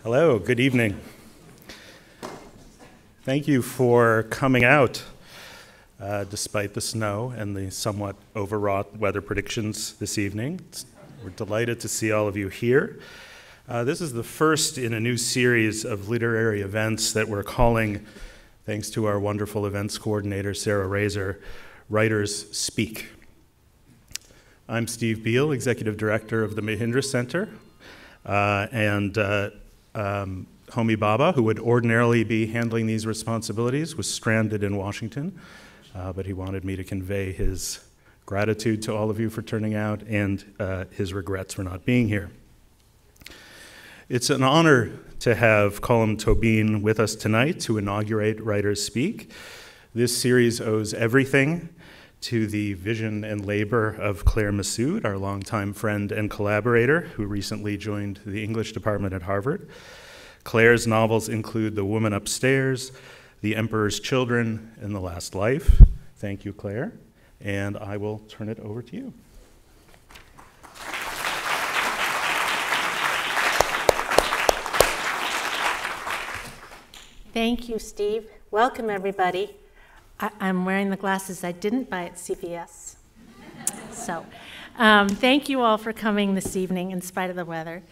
Hello, good evening. Thank you for coming out despite the snow and the somewhat overwrought weather predictions this evening. We're delighted to see all of you here. This is the first in a new series of literary events that we're calling, thanks to our wonderful events coordinator, Sarah Razor, Writers Speak. I'm Steve Beal, Executive Director of the Mahindra Center, and Homi Baba, who would ordinarily be handling these responsibilities, was stranded in Washington, but he wanted me to convey his gratitude to all of you for turning out and his regrets for not being here. It's an honor to have Colm Tóibín with us tonight to inaugurate Writers Speak. This series owes everything to the vision and labor of Claire Messud, our longtime friend and collaborator, who recently joined the English department at Harvard. Claire's novels include The Woman Upstairs, The Emperor's Children, and The Last Life. Thank you, Claire, and I will turn it over to you. Thank you, Steve. Welcome, everybody. I'm wearing the glasses I didn't buy at CVS. So thank you all for coming this evening in spite of the weather.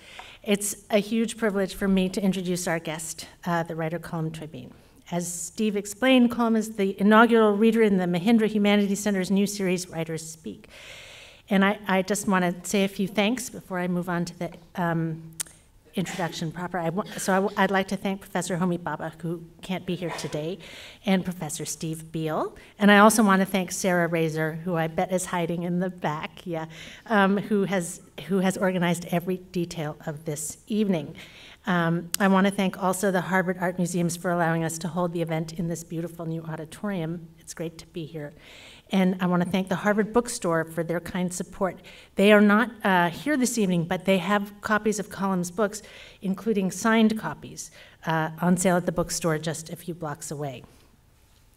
It's a huge privilege for me to introduce our guest, the writer Colm Tóibín. As Steve explained, Colm is the inaugural reader in the Mahindra Humanities Center's new series, Writers Speak. And I just want to say a few thanks before I move on to the introduction proper. I'd like to thank Professor Homi Baba, who can't be here today, and Professor Steve Beal. And I also want to thank Sarah Razor, who I bet is hiding in the back, who has organized every detail of this evening. I want to thank also the Harvard Art Museums for allowing us to hold the event in this beautiful new auditorium. It's great to be here. And I want to thank the Harvard Bookstore for their kind support. They are not here this evening, but they have copies of Colm's books, including signed copies, on sale at the bookstore just a few blocks away.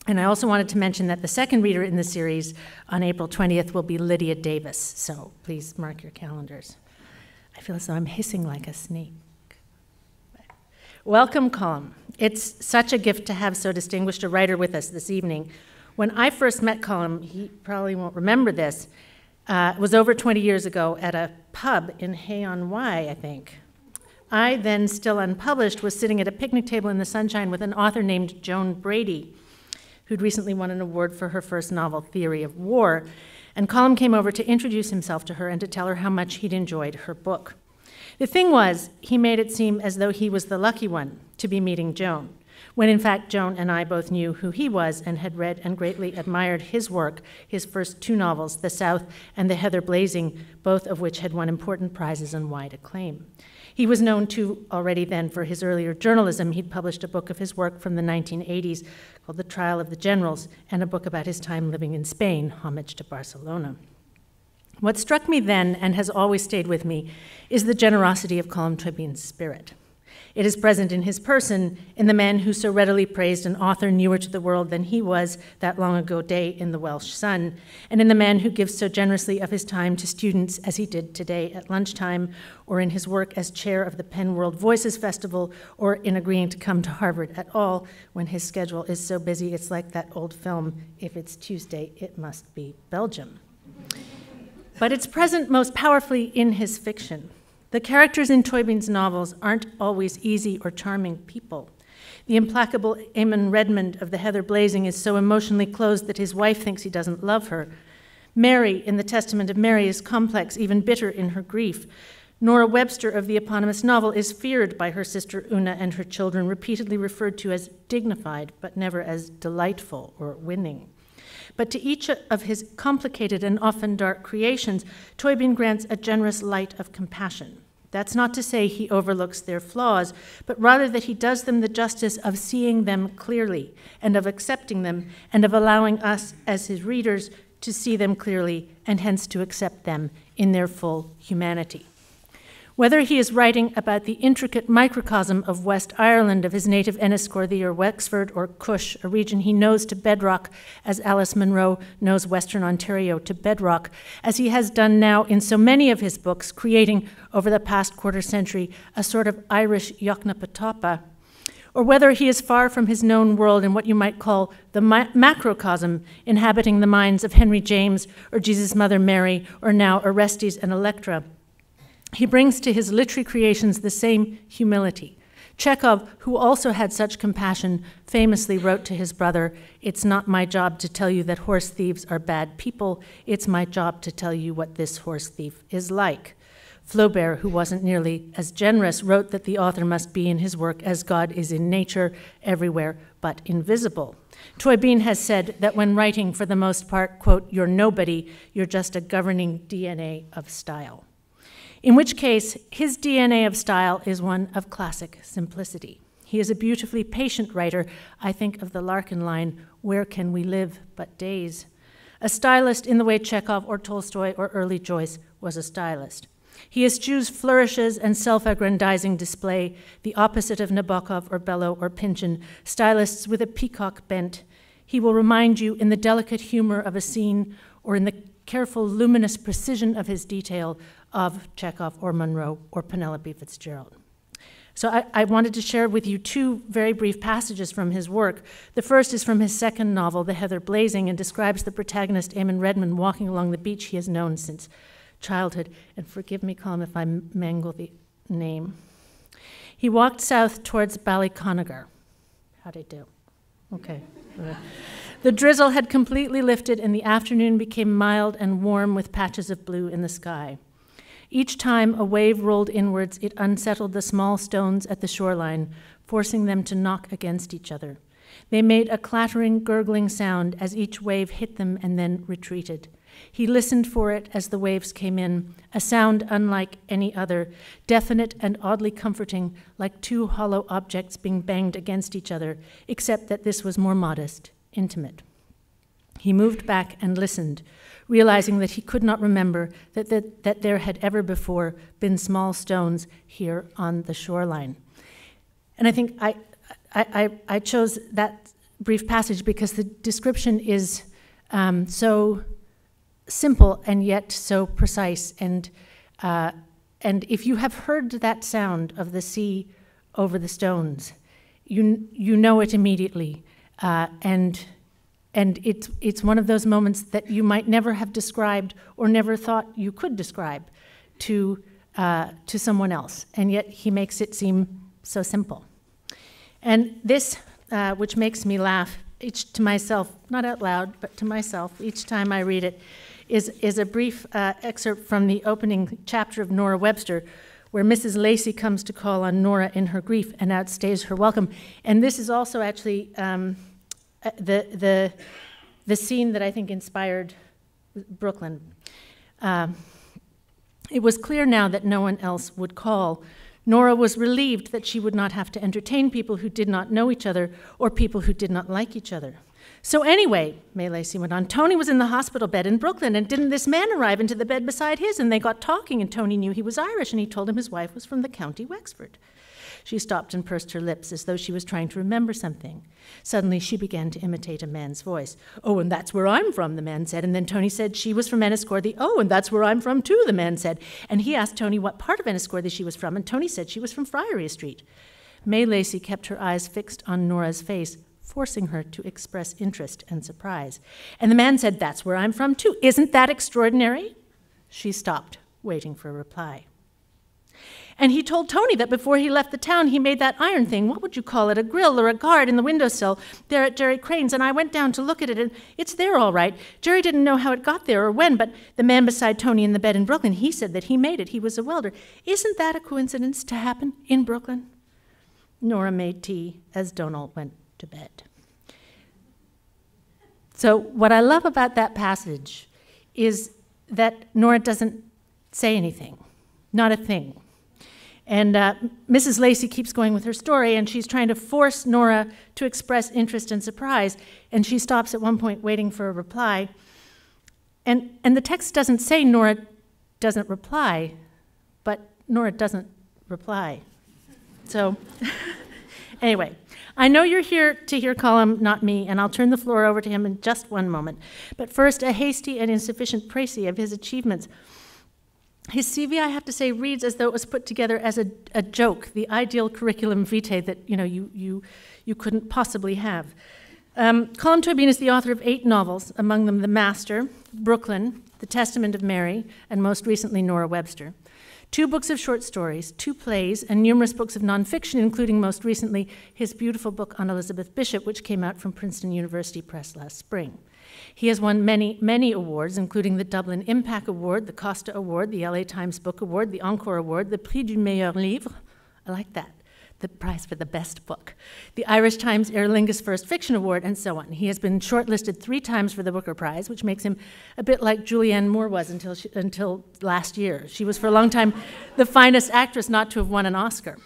And I also wanted to mention that the second reader in the series on April 20th will be Lydia Davis, so please mark your calendars. I feel as though I'm hissing like a snake. Welcome, Colm. It's such a gift to have so distinguished a writer with us this evening. When I first met Colm, he probably won't remember this, it was over 20 years ago at a pub in Hay-on-Wye, I think. I, then still unpublished, was sitting at a picnic table in the sunshine with an author named Joan Brady, who'd recently won an award for her first novel, Theory of War, and Colm came over to introduce himself to her and to tell her how much he'd enjoyed her book. The thing was, he made it seem as though he was the lucky one to be meeting Joan, when in fact Joan and I both knew who he was and had read and greatly admired his work, his first two novels, The South and The Heather Blazing, both of which had won important prizes and wide acclaim. He was known too already then for his earlier journalism. He'd published a book of his work from the 1980s called The Trial of the Generals, and a book about his time living in Spain, Homage to Barcelona. What struck me then, and has always stayed with me, is the generosity of Colm Tóibín's spirit. It is present in his person, in the man who so readily praised an author newer to the world than he was that long ago day in the Welsh Sun, and in the man who gives so generously of his time to students as he did today at lunchtime, or in his work as chair of the Penn World Voices Festival, or in agreeing to come to Harvard at all when his schedule is so busy it's like that old film, If It's Tuesday, It Must Be Belgium. But it's present most powerfully in his fiction. The characters in Tóibín's novels aren't always easy or charming people. The implacable Eamon Redmond of The Heather Blazing is so emotionally closed that his wife thinks he doesn't love her. Mary in The Testament of Mary is complex, even bitter in her grief. Nora Webster of the eponymous novel is feared by her sister Una and her children, repeatedly referred to as dignified, but never as delightful or winning. But to each of his complicated and often dark creations, Tóibín grants a generous light of compassion. That's not to say he overlooks their flaws, but rather that he does them the justice of seeing them clearly, and of accepting them, and of allowing us as his readers to see them clearly, and hence to accept them in their full humanity. Whether he is writing about the intricate microcosm of West Ireland, of his native Enniscorthy or Wexford or Cush, a region he knows to bedrock as Alice Munro knows Western Ontario to bedrock, as he has done now in so many of his books, creating over the past quarter century a sort of Irish Yoknapatawpha, or whether he is far from his known world in what you might call the macrocosm, inhabiting the minds of Henry James or Jesus' mother Mary, or now Orestes and Electra. He brings to his literary creations the same humility. Chekhov, who also had such compassion, famously wrote to his brother, "It's not my job to tell you that horse thieves are bad people. It's my job to tell you what this horse thief is like." Flaubert, who wasn't nearly as generous, wrote that the author must be in his work as God is in nature, everywhere but invisible. Tóibín has said that when writing, for the most part, quote, "You're nobody, you're just a governing DNA of style." In which case, his DNA of style is one of classic simplicity. He is a beautifully patient writer. I think of the Larkin line, "Where can we live but days?" A stylist in the way Chekhov or Tolstoy or early Joyce was a stylist. He eschews flourishes and self-aggrandizing display, the opposite of Nabokov or Bellow or Pynchon, stylists with a peacock bent. He will remind you in the delicate humor of a scene or in the careful, luminous precision of his detail of Chekhov or Munro or Penelope Fitzgerald. So I wanted to share with you two very brief passages from his work. The first is from his second novel, The Heather Blazing, and describes the protagonist, Eamon Redmond, walking along the beach he has known since childhood. And forgive me, Colm, if I mangle the name. He walked south towards Ballyconnegar. How'd I do? Okay. The drizzle had completely lifted, and the afternoon became mild and warm with patches of blue in the sky. Each time a wave rolled inwards, it unsettled the small stones at the shoreline, forcing them to knock against each other. They made a clattering, gurgling sound as each wave hit them and then retreated. He listened for it as the waves came in, a sound unlike any other, definite and oddly comforting, like two hollow objects being banged against each other, except that this was more modest, intimate. He moved back and listened, realizing that he could not remember that there had ever before been small stones here on the shoreline. And I think I chose that brief passage because the description is so simple and yet so precise. And if you have heard that sound of the sea over the stones, you know it immediately. And it's one of those moments that you might never have described or never thought you could describe to someone else. And yet he makes it seem so simple. And this, which makes me laugh to myself, not out loud, but to myself each time I read it, is a brief excerpt from the opening chapter of Nora Webster, where Mrs. Lacey comes to call on Nora in her grief and outstays her welcome. And this is also actually the scene that I think inspired Brooklyn. It was clear now that no one else would call. Nora was relieved that she would not have to entertain people who did not know each other or people who did not like each other. So anyway, May Lacey went on, Tony was in the hospital bed in Brooklyn, and didn't this man arrive into the bed beside his, and they got talking, and Tony knew he was Irish, and he told him his wife was from the county Wexford. She stopped and pursed her lips as though she was trying to remember something. Suddenly, she began to imitate a man's voice. "Oh, and that's where I'm from," the man said. And then Tony said she was from Enniscorthy. "Oh, and that's where I'm from, too," the man said. And he asked Tony what part of Enniscorthy she was from, and Tony said she was from Friary Street. May Lacey kept her eyes fixed on Nora's face, forcing her to express interest and surprise. And the man said, "That's where I'm from, too. Isn't that extraordinary?" She stopped, waiting for a reply. And he told Tony that before he left the town, he made that iron thing, what would you call it, a grill or a guard in the windowsill there at Jerry Crane's, and I went down to look at it, and it's there all right. Jerry didn't know how it got there or when, but the man beside Tony in the bed in Brooklyn, he said that he made it. He was a welder. Isn't that a coincidence to happen in Brooklyn? Nora made tea as Donald went to bed. So what I love about that passage is that Nora doesn't say anything, not a thing. And Mrs. Lacey keeps going with her story, and she's trying to force Nora to express interest and surprise, and she stops at one point waiting for a reply. And the text doesn't say Nora doesn't reply, but Nora doesn't reply. So anyway, I know you're here to hear Colm, not me, and I'll turn the floor over to him in just one moment. But first, a hasty and insufficient précis of his achievements. His CV, I have to say, reads as though it was put together as a joke, the ideal curriculum vitae that you couldn't possibly have. Colm Tóibín is the author of 8 novels, among them The Master, Brooklyn, The Testament of Mary, and most recently Nora Webster. 2 books of short stories, 2 plays, and numerous books of nonfiction, including most recently his beautiful book on Elizabeth Bishop, which came out from Princeton University Press last spring. He has won many, many awards, including the Dublin Impact Award, the Costa Award, the LA Times Book Award, the Encore Award, the Prix du Meilleur Livre, I like that, the prize for the best book, the Irish Times Aer Lingus First Fiction Award, and so on. He has been shortlisted 3 times for the Booker Prize, which makes him a bit like Julianne Moore was until last year. She was for a long time the finest actress not to have won an Oscar.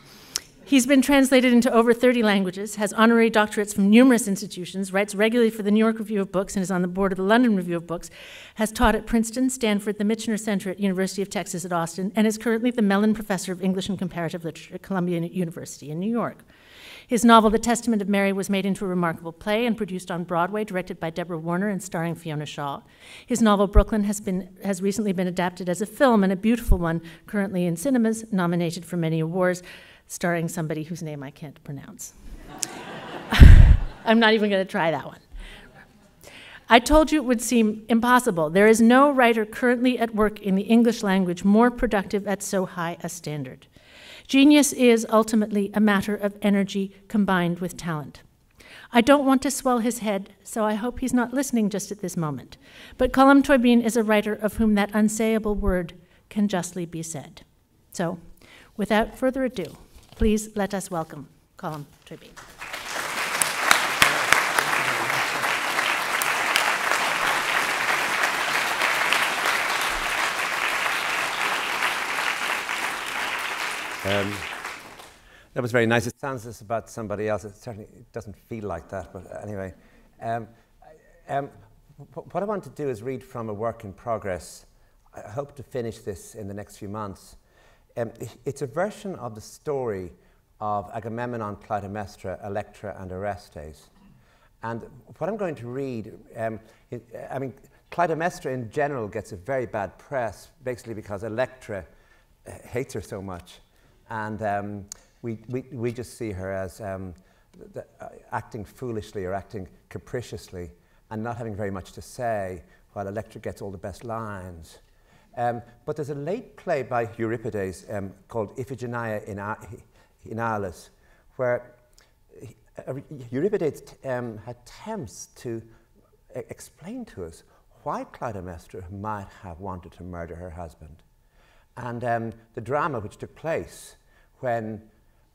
He's been translated into over 30 languages, has honorary doctorates from numerous institutions, writes regularly for the New York Review of Books, and is on the board of the London Review of Books, has taught at Princeton, Stanford, the Michener Center at University of Texas at Austin, and is currently the Mellon Professor of English and Comparative Literature at Columbia University in New York. His novel, The Testament of Mary, was made into a remarkable play and produced on Broadway, directed by Deborah Warner and starring Fiona Shaw. His novel, Brooklyn, has recently been adapted as a film, and a beautiful one, currently in cinemas, nominated for many awards, starring somebody whose name I can't pronounce. I'm not even going to try that one. I told you it would seem impossible. There is no writer currently at work in the English language more productive at so high a standard. Genius is ultimately a matter of energy combined with talent. I don't want to swell his head, so I hope he's not listening just at this moment. But Colm Tóibín is a writer of whom that unsayable word can justly be said. So, without further ado, please let us welcome Colm Tóibín. That was very nice. It sounds as about somebody else. It certainly doesn't feel like that, but anyway. What I want to do is read from a work in progress. I hope to finish this in the next few months. It's a version of the story of Agamemnon, Clytemnestra, Electra, and Orestes. And what I'm going to read, Clytemnestra in general gets a very bad press, basically because Electra hates her so much. And we just see her as acting foolishly or acting capriciously and not having very much to say, while Electra gets all the best lines. But there's a late play by Euripides called Iphigenia in Aulis, where Euripides attempts to explain to us why Clytemnestra might have wanted to murder her husband. And the drama which took place when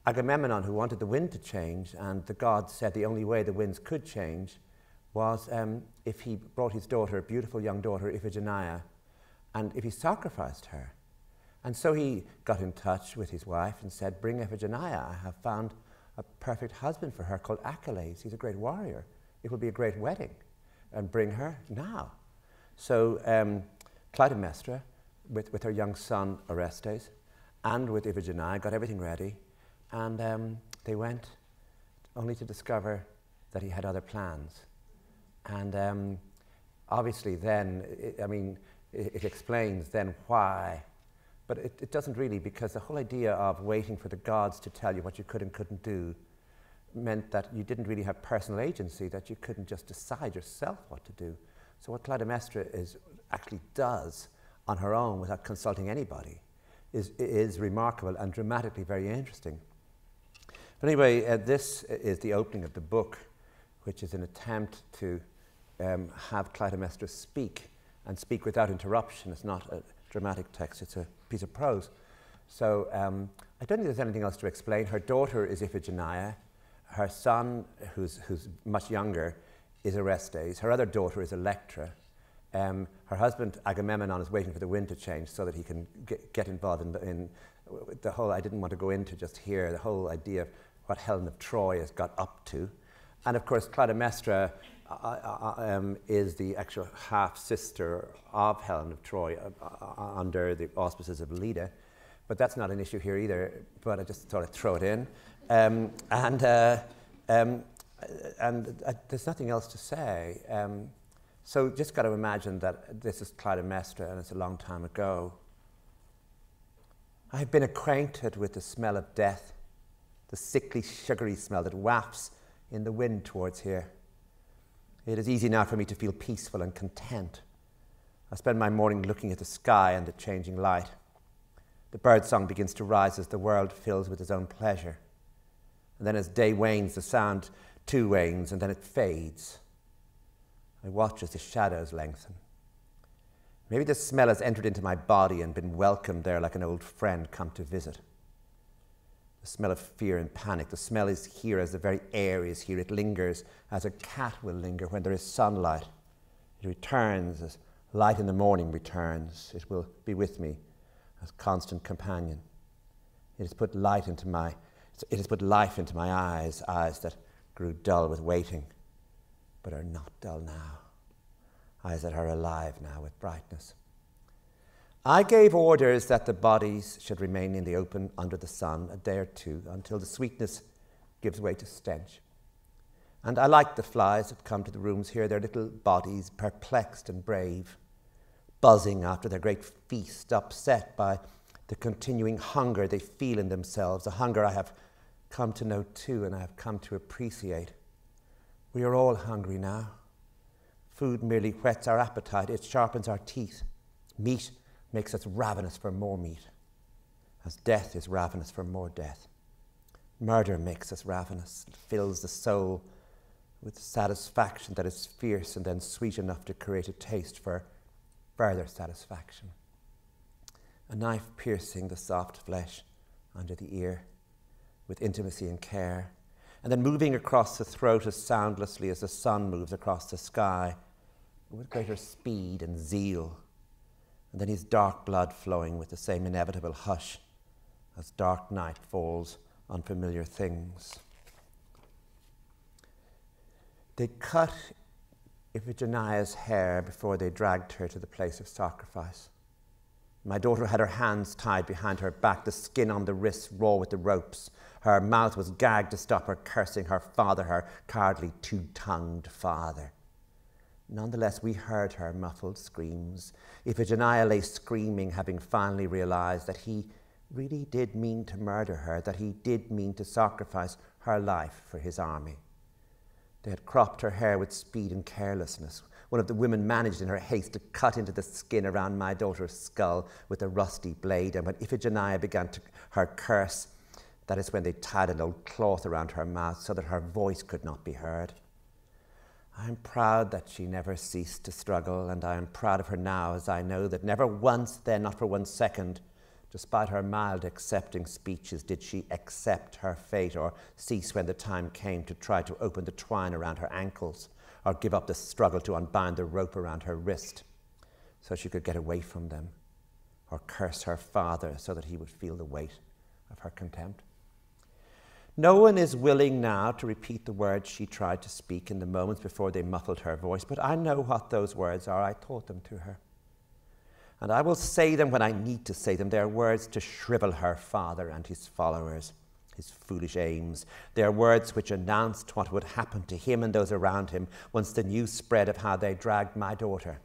Agamemnon, who wanted the wind to change, and the gods said the only way the winds could change was if he brought his daughter, a beautiful young daughter, Iphigenia, and if he sacrificed her. And so he got in touch with his wife and said, bring Iphigenia. I have found a perfect husband for her called Achilles. He's a great warrior. It will be a great wedding. And bring her now. So Clytemnestra, with her young son Orestes, and with Iphigenia, got everything ready. And they went only to discover that he had other plans. And obviously then, it explains then why, but it doesn't really, because the whole idea of waiting for the gods to tell you what you could and couldn't do meant that you didn't really have personal agency, that you couldn't just decide yourself what to do. So what Clytemnestra actually does on her own without consulting anybody is remarkable and dramatically very interesting. But anyway, this is the opening of the book, which is an attempt to have Clytemnestra speak, and speak without interruption. It's not a dramatic text, it's a piece of prose. So I don't think there's anything else to explain. Her daughter is Iphigenia. Her son, who's much younger, is Orestes. Her other daughter is Electra. Her husband, Agamemnon, is waiting for the wind to change so that he can get involved in the whole, I didn't want to go into just here, the whole idea of what Helen of Troy has got up to. And of course, Clytemnestra is the actual half-sister of Helen of Troy under the auspices of Leda. but that's not an issue here either, but I just thought I'd throw it in. There's nothing else to say. So just got to imagine that this is Clytemnestra and it's a long time ago. I've been acquainted with the smell of death, the sickly, sugary smell that wafts in the wind towards here. It is easy now for me to feel peaceful and content. I spend my morning looking at the sky and the changing light. The birdsong begins to rise as the world fills with its own pleasure. And then as day wanes, the sound too wanes, and then it fades. I watch as the shadows lengthen. Maybe the smell has entered into my body and been welcomed there like an old friend come to visit. The smell of fear and panic. The smell is here as the very air is here. It lingers as a cat will linger when there is sunlight. It returns as light in the morning returns. It will be with me as constant companion. It has put life into my eyes, eyes that grew dull with waiting, but are not dull now. Eyes that are alive now with brightness. I gave orders that the bodies should remain in the open under the sun a day or two until the sweetness gives way to stench. And I like the flies that come to the rooms here, their little bodies perplexed and brave, buzzing after their great feast, upset by the continuing hunger they feel in themselves, a hunger I have come to know too and I have come to appreciate. We are all hungry now. Food merely whets our appetite, it sharpens our teeth. Meat makes us ravenous for more meat, as death is ravenous for more death. Murder makes us ravenous, it fills the soul with satisfaction that is fierce and then sweet enough to create a taste for further satisfaction. A knife piercing the soft flesh under the ear with intimacy and care, and then moving across the throat as soundlessly as the sun moves across the sky, with greater speed and zeal, and then his dark blood flowing with the same inevitable hush as dark night falls on familiar things. They cut Iphigenia's hair before they dragged her to the place of sacrifice. My daughter had her hands tied behind her back, the skin on the wrists raw with the ropes. Her mouth was gagged to stop her cursing her father, her cowardly two-tongued father. Nonetheless, we heard her muffled screams. Iphigenia lay screaming, having finally realized that he really did mean to murder her, that he did mean to sacrifice her life for his army. They had cropped her hair with speed and carelessness. One of the women managed in her haste to cut into the skin around my daughter's skull with a rusty blade, and when Iphigenia began her curse, that is when they tied an old cloth around her mouth so that her voice could not be heard. I am proud that she never ceased to struggle, and I am proud of her now as I know that never once then, not for 1 second, despite her mild accepting speeches, did she accept her fate or cease when the time came to try to open the twine around her ankles or give up the struggle to unbind the rope around her wrist so she could get away from them, or curse her father so that he would feel the weight of her contempt. No one is willing now to repeat the words she tried to speak in the moments before they muffled her voice, but I know what those words are. I taught them to her. And I will say them when I need to say them. They are words to shrivel her father and his followers, his foolish aims. They are words which announced what would happen to him and those around him once the news spread of how they dragged my daughter,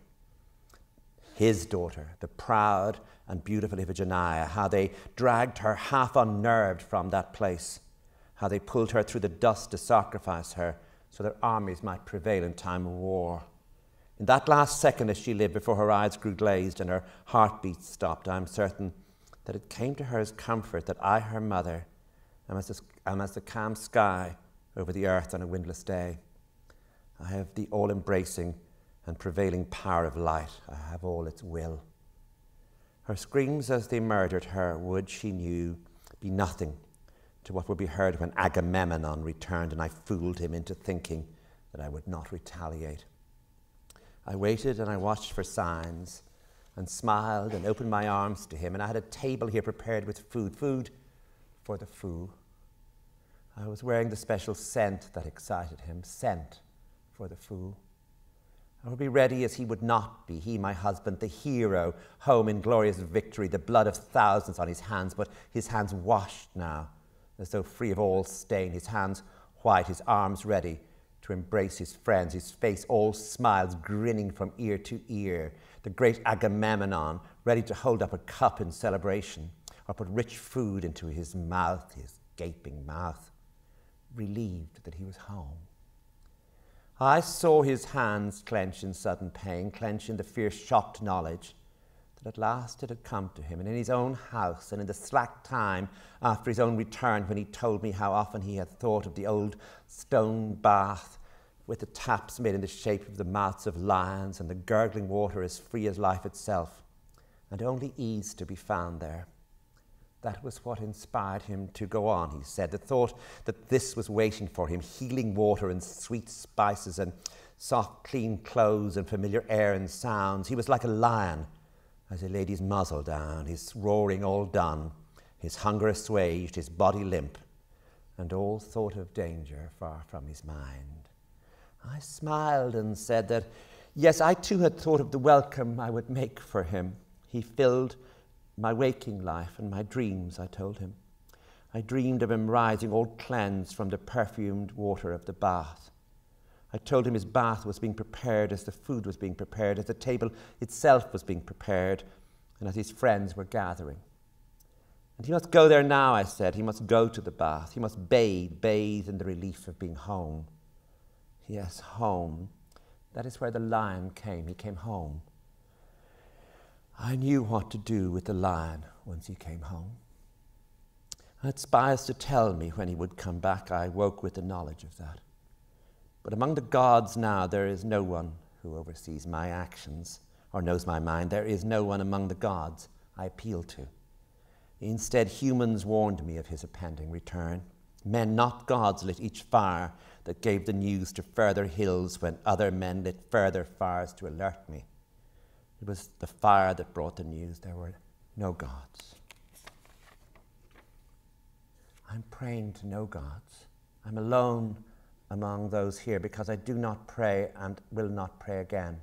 his daughter, the proud and beautiful Iphigenia, how they dragged her half unnerved from that place, how they pulled her through the dust to sacrifice her so their armies might prevail in time of war. In that last second as she lived, before her eyes grew glazed and her heartbeat stopped, I am certain that it came to her as comfort that I, her mother, am as the calm sky over the earth on a windless day. I have the all-embracing and prevailing power of light. I have all its will. Her screams as they murdered her would, she knew, be nothing to what would be heard when Agamemnon returned and I fooled him into thinking that I would not retaliate. I waited and I watched for signs and smiled and opened my arms to him, and I had a table here prepared with food for the fool. I was wearing the special scent that excited him, scent for the fool. I will be ready as he would not be, he, my husband, the hero, home in glorious victory, the blood of thousands on his hands, but his hands washed now, as though free of all stain, his hands white, his arms ready to embrace his friends, his face all smiles, grinning from ear to ear, the great Agamemnon, ready to hold up a cup in celebration, or put rich food into his mouth, his gaping mouth, relieved that he was home. I saw his hands clench in sudden pain, clench in the fierce shocked knowledge that at last it had come to him, and in his own house, and in the slack time after his own return, when he told me how often he had thought of the old stone bath with the taps made in the shape of the mouths of lions, and the gurgling water as free as life itself, and only ease to be found there. That was what inspired him to go on, he said. The thought that this was waiting for him, healing water and sweet spices and soft, clean clothes and familiar air and sounds. He was like a lion as he laid his muzzle down, his roaring all done, his hunger assuaged, his body limp, and all thought of danger far from his mind. I smiled and said that, yes, I too had thought of the welcome I would make for him. He filled my waking life and my dreams, I told him. I dreamed of him rising all cleansed from the perfumed water of the bath. I told him his bath was being prepared as the food was being prepared, as the table itself was being prepared, and as his friends were gathering. And he must go there now, I said. He must go to the bath. He must bathe in the relief of being home. Yes, home. That is where the lion came. He came home. I knew what to do with the lion once he came home. I had spies to tell me when he would come back. I woke with the knowledge of that. But among the gods now, there is no one who oversees my actions or knows my mind. There is no one among the gods I appeal to. Instead, humans warned me of his impending return. Men, not gods, lit each fire that gave the news to further hills when other men lit further fires to alert me. It was the fire that brought the news. There were no gods. I'm praying to no gods. I'm alone among those here because I do not pray and will not pray again.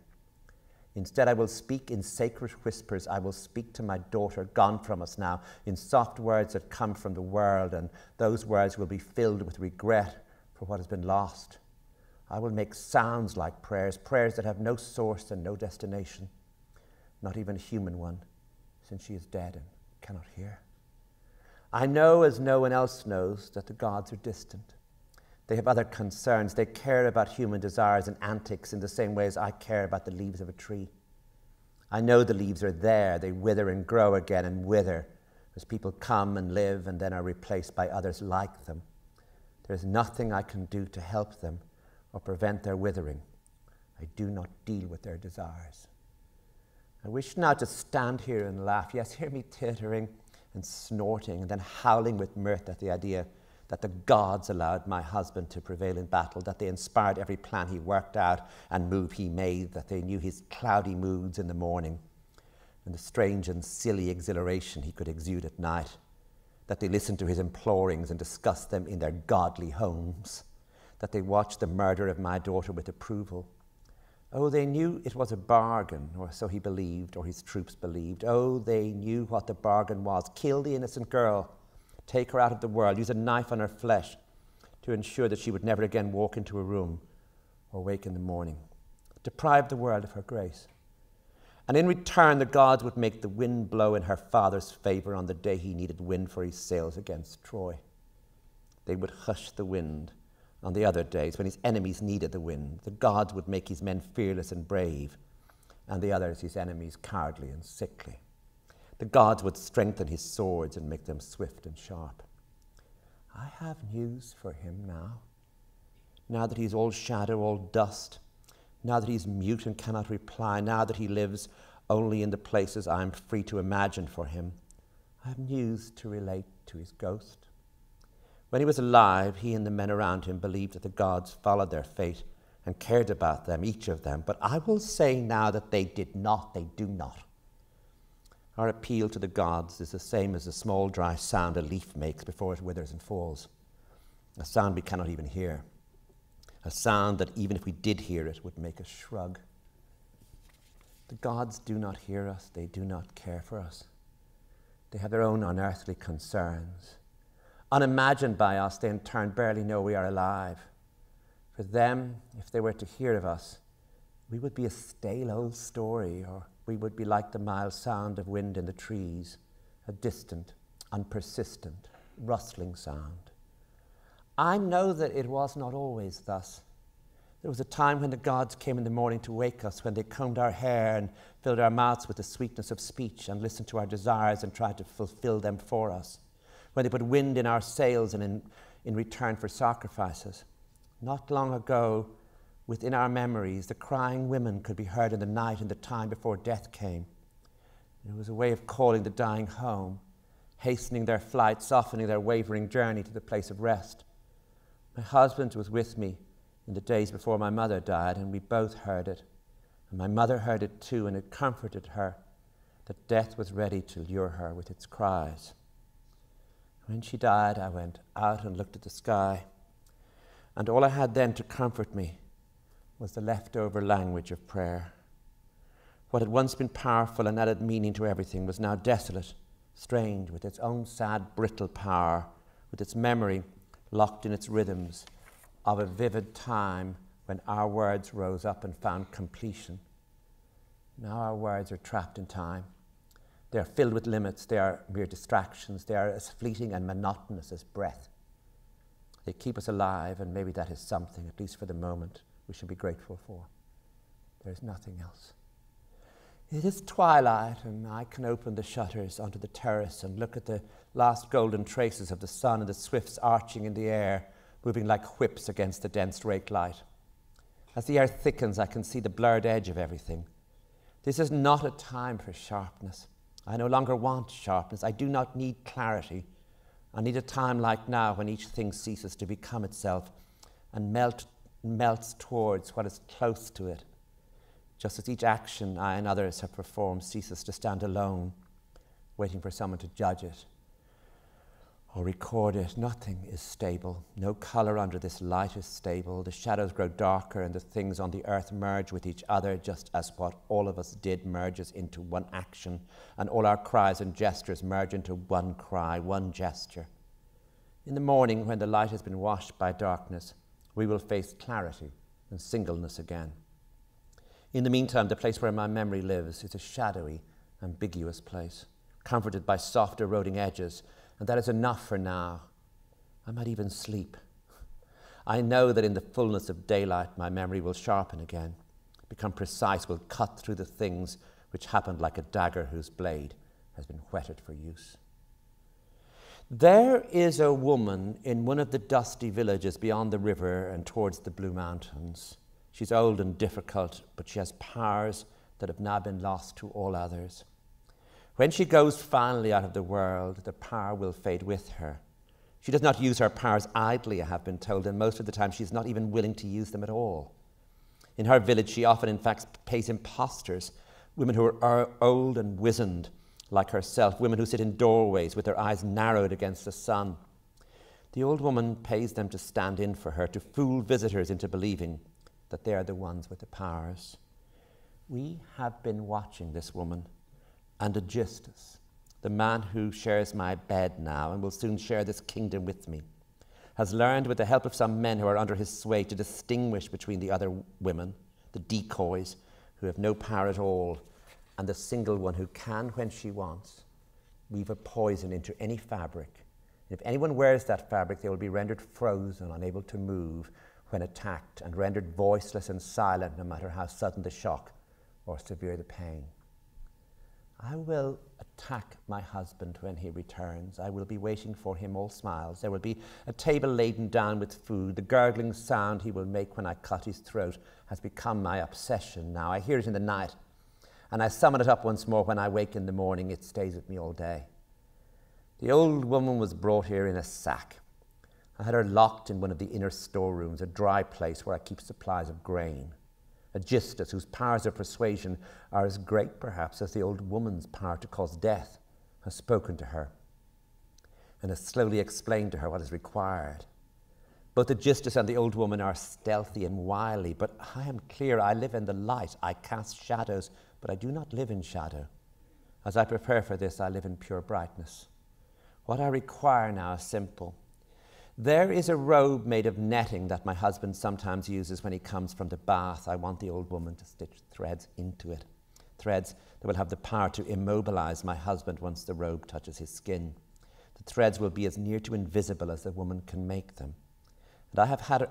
Instead, I will speak in sacred whispers. I will speak to my daughter, gone from us now, in soft words that come from the world, and those words will be filled with regret for what has been lost. I will make sounds like prayers, prayers that have no source and no destination. Not even a human one, since she is dead and cannot hear. I know, as no one else knows, that the gods are distant. They have other concerns. They care about human desires and antics in the same way as I care about the leaves of a tree. I know the leaves are there. They wither and grow again and wither as people come and live and then are replaced by others like them. There is nothing I can do to help them or prevent their withering. I do not deal with their desires. I wish now to stand here and laugh. Yes, hear me tittering and snorting and then howling with mirth at the idea that the gods allowed my husband to prevail in battle, that they inspired every plan he worked out and move he made, that they knew his cloudy moods in the morning and the strange and silly exhilaration he could exude at night, that they listened to his implorings and discussed them in their godly homes, that they watched the murder of my daughter with approval. Oh, they knew it was a bargain, or so he believed, or his troops believed. Oh, they knew what the bargain was. Kill the innocent girl, take her out of the world, use a knife on her flesh to ensure that she would never again walk into a room or wake in the morning. Deprive the world of her grace. And in return, the gods would make the wind blow in her father's favor on the day he needed wind for his sails against Troy. They would hush the wind on the other days when his enemies needed the wind. The gods would make his men fearless and brave, and the others, his enemies, cowardly and sickly. The gods would strengthen his swords and make them swift and sharp. I have news for him now. Now that he's all shadow, all dust, now that he's mute and cannot reply, now that he lives only in the places I am free to imagine for him, I have news to relate to his ghost. When he was alive, he and the men around him believed that the gods followed their fate and cared about them, each of them. But I will say now that they did not, they do not. Our appeal to the gods is the same as the small dry sound a leaf makes before it withers and falls. A sound we cannot even hear. A sound that even if we did hear it would make us shrug. The gods do not hear us. They do not care for us. They have their own unearthly concerns. Unimagined by us, they in turn barely know we are alive. For them, if they were to hear of us, we would be a stale old story, or we would be like the mild sound of wind in the trees, a distant, unpersistent, rustling sound. I know that it was not always thus. There was a time when the gods came in the morning to wake us, when they combed our hair and filled our mouths with the sweetness of speech and listened to our desires and tried to fulfill them for us, when they put wind in our sails and in return for sacrifices. Not long ago, within our memories, the crying women could be heard in the night in the time before death came. It was a way of calling the dying home, hastening their flight, softening their wavering journey to the place of rest. My husband was with me in the days before my mother died, and we both heard it. And my mother heard it too, and it comforted her that death was ready to lure her with its cries. When she died, I went out and looked at the sky, and all I had then to comfort me was the leftover language of prayer. What had once been powerful and added meaning to everything was now desolate, strange, with its own sad, brittle power, with its memory locked in its rhythms of a vivid time when our words rose up and found completion. Now our words are trapped in time. They are filled with limits. They are mere distractions. They are as fleeting and monotonous as breath. They keep us alive, and maybe that is something, at least for the moment, we should be grateful for. There is nothing else. It is twilight, and I can open the shutters onto the terrace and look at the last golden traces of the sun and the swifts arching in the air, moving like whips against the dense rake light. As the air thickens, I can see the blurred edge of everything. This is not a time for sharpness. I no longer want sharpness. I do not need clarity. I need a time like now, when each thing ceases to become itself and melts towards what is close to it, just as each action I and others have performed ceases to stand alone, waiting for someone to judge it or record it. Nothing is stable. No color under this light is stable. The shadows grow darker, and the things on the earth merge with each other, just as what all of us did merges into one action, and all our cries and gestures merge into one cry, one gesture. In the morning, when the light has been washed by darkness, we will face clarity and singleness again. In the meantime, the place where my memory lives is a shadowy, ambiguous place, comforted by soft, eroding edges, and that is enough for now. I might even sleep. I know that in the fullness of daylight, my memory will sharpen again, become precise, will cut through the things which happened like a dagger whose blade has been whetted for use. There is a woman in one of the dusty villages beyond the river and towards the Blue Mountains. She's old and difficult, but she has powers that have now been lost to all others. When she goes finally out of the world, the power will fade with her. She does not use her powers idly, I have been told, and most of the time she's not even willing to use them at all. In her village, she often, in fact, pays impostors, women who are old and wizened like herself, women who sit in doorways with their eyes narrowed against the sun. The old woman pays them to stand in for her, to fool visitors into believing that they are the ones with the powers. We have been watching this woman, and Aegisthus, the man who shares my bed now and will soon share this kingdom with me, has learned with the help of some men who are under his sway to distinguish between the other women, the decoys who have no power at all, and the single one who can, when she wants, weave a poison into any fabric. If anyone wears that fabric, they will be rendered frozen, unable to move when attacked, and rendered voiceless and silent no matter how sudden the shock or severe the pain. I will attack my husband when he returns. I will be waiting for him, all smiles. There will be a table laden down with food. The gurgling sound he will make when I cut his throat has become my obsession now. I hear it in the night, and I summon it up once more when I wake in the morning. It stays with me all day. The old woman was brought here in a sack. I had her locked in one of the inner storerooms, a dry place where I keep supplies of grain. Aegisthus, whose powers of persuasion are as great, perhaps, as the old woman's power to cause death, has spoken to her and has slowly explained to her what is required. Both Aegisthus and the old woman are stealthy and wily, but I am clear. I live in the light. I cast shadows but I do not live in shadow. As I prepare for this, I live in pure brightness. What I require now is simple. There is a robe made of netting that my husband sometimes uses when he comes from the bath. I want the old woman to stitch threads into it, threads that will have the power to immobilize my husband once the robe touches his skin. The threads will be as near to invisible as the woman can make them. And I have had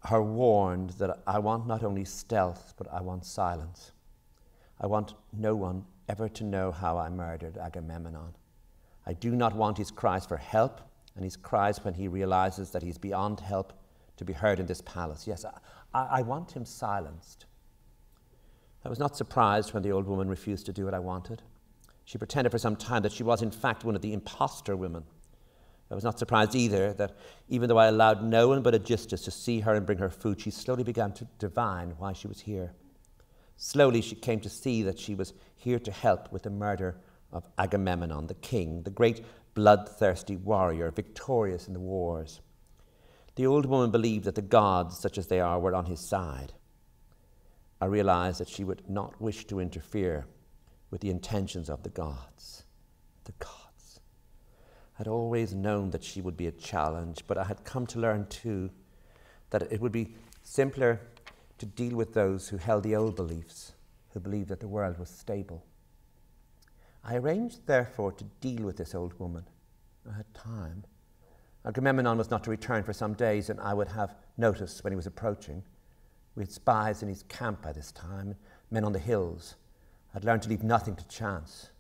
her warned that I want not only stealth, but I want silence. I want no one ever to know how I murdered Agamemnon. I do not want his cries for help and his cries when he realizes that he's beyond help to be heard in this palace. Yes, I want him silenced. I was not surprised when the old woman refused to do what I wanted. She pretended for some time that she was in fact one of the impostor women. I was not surprised either that even though I allowed no one but Aegisthus to see her and bring her food, she slowly began to divine why she was here. Slowly she came to see that she was here to help with the murder of Agamemnon, the king, the great bloodthirsty warrior, victorious in the wars. The old woman believed that the gods, such as they are, were on his side. I realized that she would not wish to interfere with the intentions of the gods. The gods. I had always known that she would be a challenge, but I had come to learn too that it would be simpler to deal with those who held the old beliefs, who believed that the world was stable. I arranged, therefore, to deal with this old woman. I had time. Agamemnon was not to return for some days, and I would have notice when he was approaching. We had spies in his camp by this time, men on the hills. I had learned to leave nothing to chance.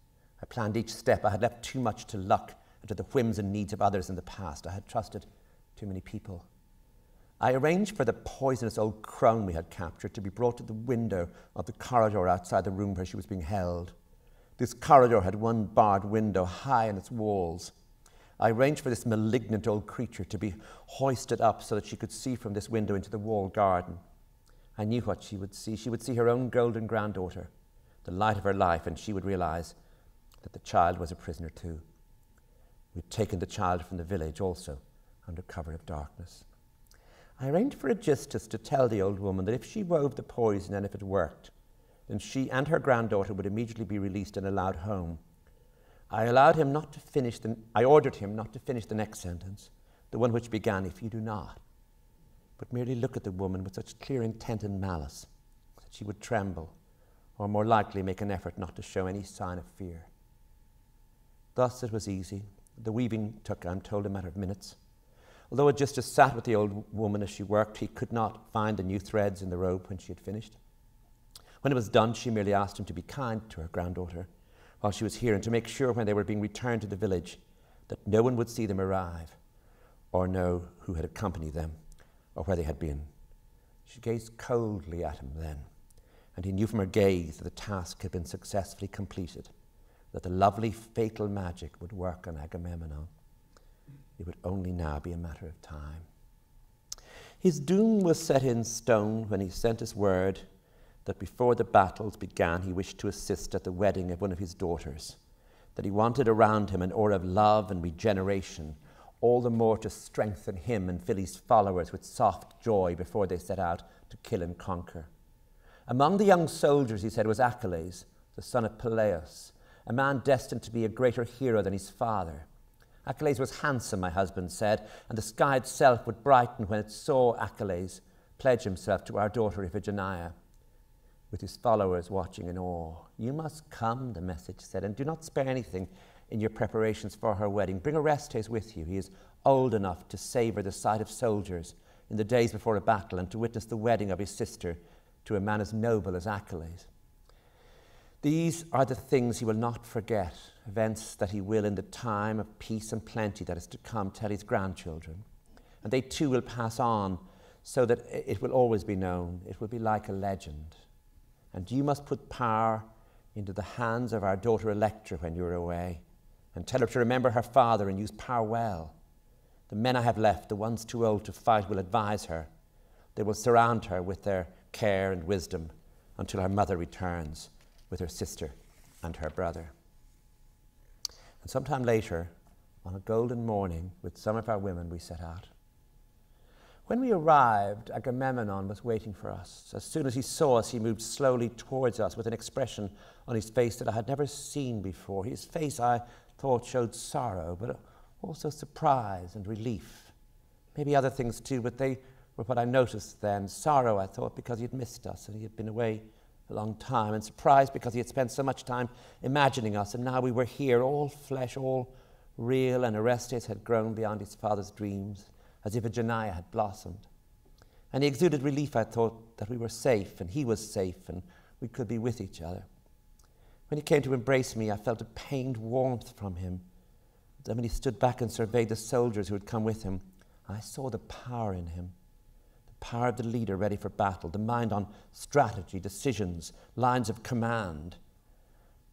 I planned each step. I had left too much to luck and to the whims and needs of others in the past. I had trusted too many people. I arranged for the poisonous old crone we had captured to be brought to the window of the corridor outside the room where she was being held. This corridor had one barred window high in its walls. I arranged for this malignant old creature to be hoisted up so that she could see from this window into the walled garden. I knew what she would see. She would see her own golden granddaughter, the light of her life, and she would realize that the child was a prisoner too. We had taken the child from the village also under cover of darkness. I arranged for Aegisthus to tell the old woman that if she wove the poison and if it worked, then she and her granddaughter would immediately be released and allowed home. I ordered him not to finish the next sentence, the one which began, "If you do not," but merely look at the woman with such clear intent and malice that she would tremble, or more likely make an effort not to show any sign of fear. Thus it was easy. The weaving took, I'm told, a matter of minutes. Although Aegisthus sat with the old woman as she worked, he could not find the new threads in the robe when she had finished. When it was done, she merely asked him to be kind to her granddaughter while she was here and to make sure when they were being returned to the village that no one would see them arrive or know who had accompanied them or where they had been. She gazed coldly at him then, and he knew from her gaze that the task had been successfully completed, that the lovely fatal magic would work on Agamemnon. It would only now be a matter of time. His doom was set in stone when he sent us word that before the battles began, he wished to assist at the wedding of one of his daughters, that he wanted around him an aura of love and regeneration, all the more to strengthen him and fill his followers with soft joy before they set out to kill and conquer. Among the young soldiers, he said, was Achilles, the son of Peleus, a man destined to be a greater hero than his father. Achilles was handsome, my husband said, and the sky itself would brighten when it saw Achilles pledge himself to our daughter Iphigenia, with his followers watching in awe. "You must come," the message said, "and do not spare anything in your preparations for her wedding. Bring Orestes with you. He is old enough to savor the sight of soldiers in the days before a battle and to witness the wedding of his sister to a man as noble as Achilles. These are the things he will not forget, events that he will in the time of peace and plenty that is to come tell his grandchildren. And they too will pass on so that it will always be known. It will be like a legend. And you must put power into the hands of our daughter Electra when you are away, and tell her to remember her father and use power well. The men I have left, the ones too old to fight, will advise her. They will surround her with their care and wisdom until her mother returns with her sister and her brother." And sometime later, on a golden morning, with some of our women, we set out. When we arrived, Agamemnon was waiting for us. As soon as he saw us, he moved slowly towards us with an expression on his face that I had never seen before. His face, I thought, showed sorrow, but also surprise and relief. Maybe other things too, but they were what I noticed then. Sorrow, I thought, because he had missed us and he had been away a long time, and surprise because he had spent so much time imagining us, and now we were here, all flesh, all real, and Orestes had grown beyond his father's dreams, as Iphigenia had blossomed. And he exuded relief, I thought, that we were safe, and he was safe, and we could be with each other. When he came to embrace me, I felt a pained warmth from him. Then when he stood back and surveyed the soldiers who had come with him, I saw the power in him. Power of the leader ready for battle, the mind on strategy, decisions, lines of command.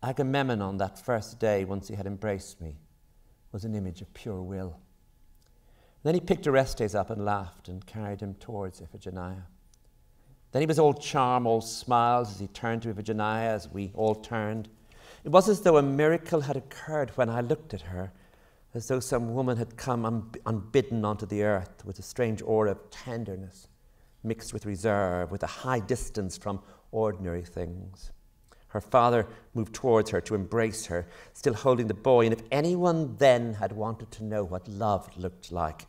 Agamemnon, that first day, once he had embraced me, was an image of pure will. Then he picked Orestes up and laughed and carried him towards Iphigenia. Then he was all charm, all smiles as he turned to Iphigenia, as we all turned. It was as though a miracle had occurred when I looked at her, as though some woman had come unbidden onto the earth with a strange aura of tenderness, mixed with reserve, with a high distance from ordinary things. Her father moved towards her to embrace her, still holding the boy, and if anyone then had wanted to know what love looked like,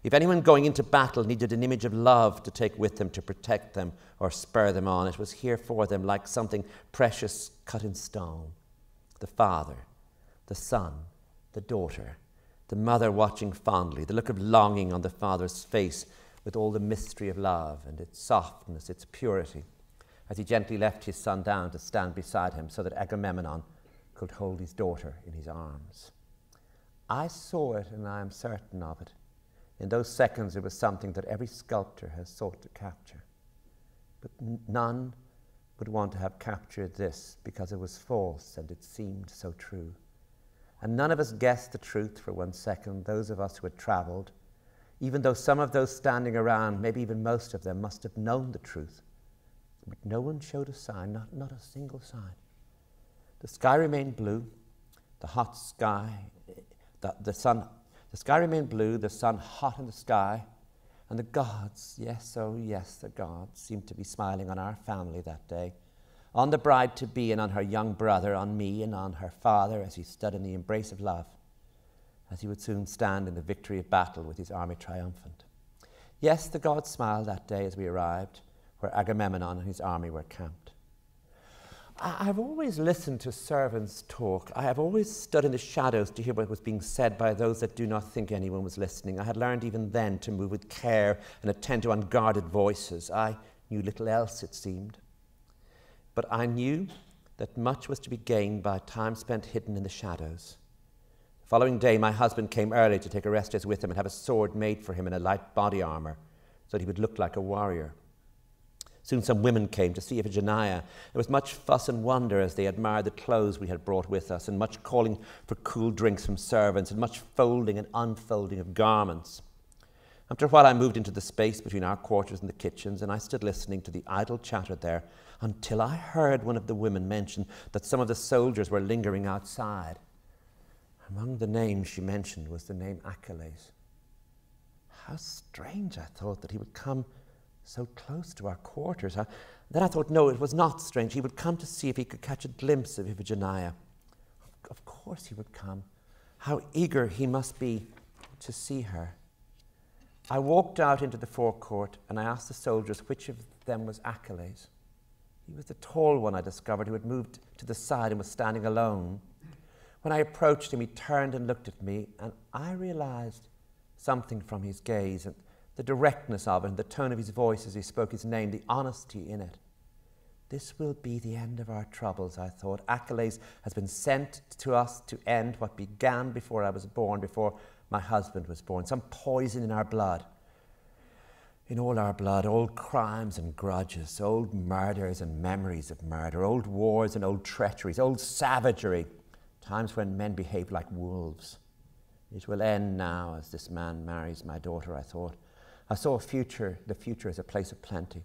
if anyone going into battle needed an image of love to take with them to protect them or spur them on, it was here for them like something precious cut in stone. The father, the son, the daughter, the mother watching fondly, the look of longing on the father's face, with all the mystery of love and its softness, its purity, as he gently left his son down to stand beside him so that Agamemnon could hold his daughter in his arms. I saw it, and I am certain of it. In those seconds, it was something that every sculptor has sought to capture. But none would want to have captured this because it was false and it seemed so true. And none of us guessed the truth for 1 second, those of us who had traveled, even though some of those standing around, maybe even most of them, must have known the truth. But no one showed a sign, not a single sign. The sky remained blue, the hot sky, the sky remained blue, the sun hot in the sky, and the gods, yes, oh yes, the gods seemed to be smiling on our family that day, on the bride-to-be and on her young brother, on me and on her father as he stood in the embrace of love, as he would soon stand in the victory of battle with his army triumphant. Yes, the gods smiled that day as we arrived, where Agamemnon and his army were camped. I've always listened to servants talk. I have always stood in the shadows to hear what was being said by those that do not think anyone was listening. I had learned even then to move with care and attend to unguarded voices. I knew little else, it seemed. But I knew that much was to be gained by time spent hidden in the shadows. The following day, my husband came early to take Orestes with him and have a sword made for him in a light body armor, so that he would look like a warrior. Soon some women came to see Iphigenia. There was much fuss and wonder as they admired the clothes we had brought with us, and much calling for cool drinks from servants, and much folding and unfolding of garments. After a while I moved into the space between our quarters and the kitchens, and I stood listening to the idle chatter there until I heard one of the women mention that some of the soldiers were lingering outside. Among the names she mentioned was the name Achilles. How strange, I thought, that he would come so close to our quarters. Then I thought, no, it was not strange. He would come to see if he could catch a glimpse of Iphigenia. Of course he would come. How eager he must be to see her. I walked out into the forecourt and I asked the soldiers which of them was Achilles. He was the tall one, I discovered, who had moved to the side and was standing alone. When I approached him, he turned and looked at me, and I realized something from his gaze, and the directness of it, and the tone of his voice as he spoke his name, the honesty in it. This will be the end of our troubles, I thought. Achilles has been sent to us to end what began before I was born, before my husband was born. Some poison in our blood. In all our blood, old crimes and grudges, old murders and memories of murder, old wars and old treacheries, old savagery, times when men behaved like wolves. It will end now as this man marries my daughter, I thought. I saw the future as a place of plenty,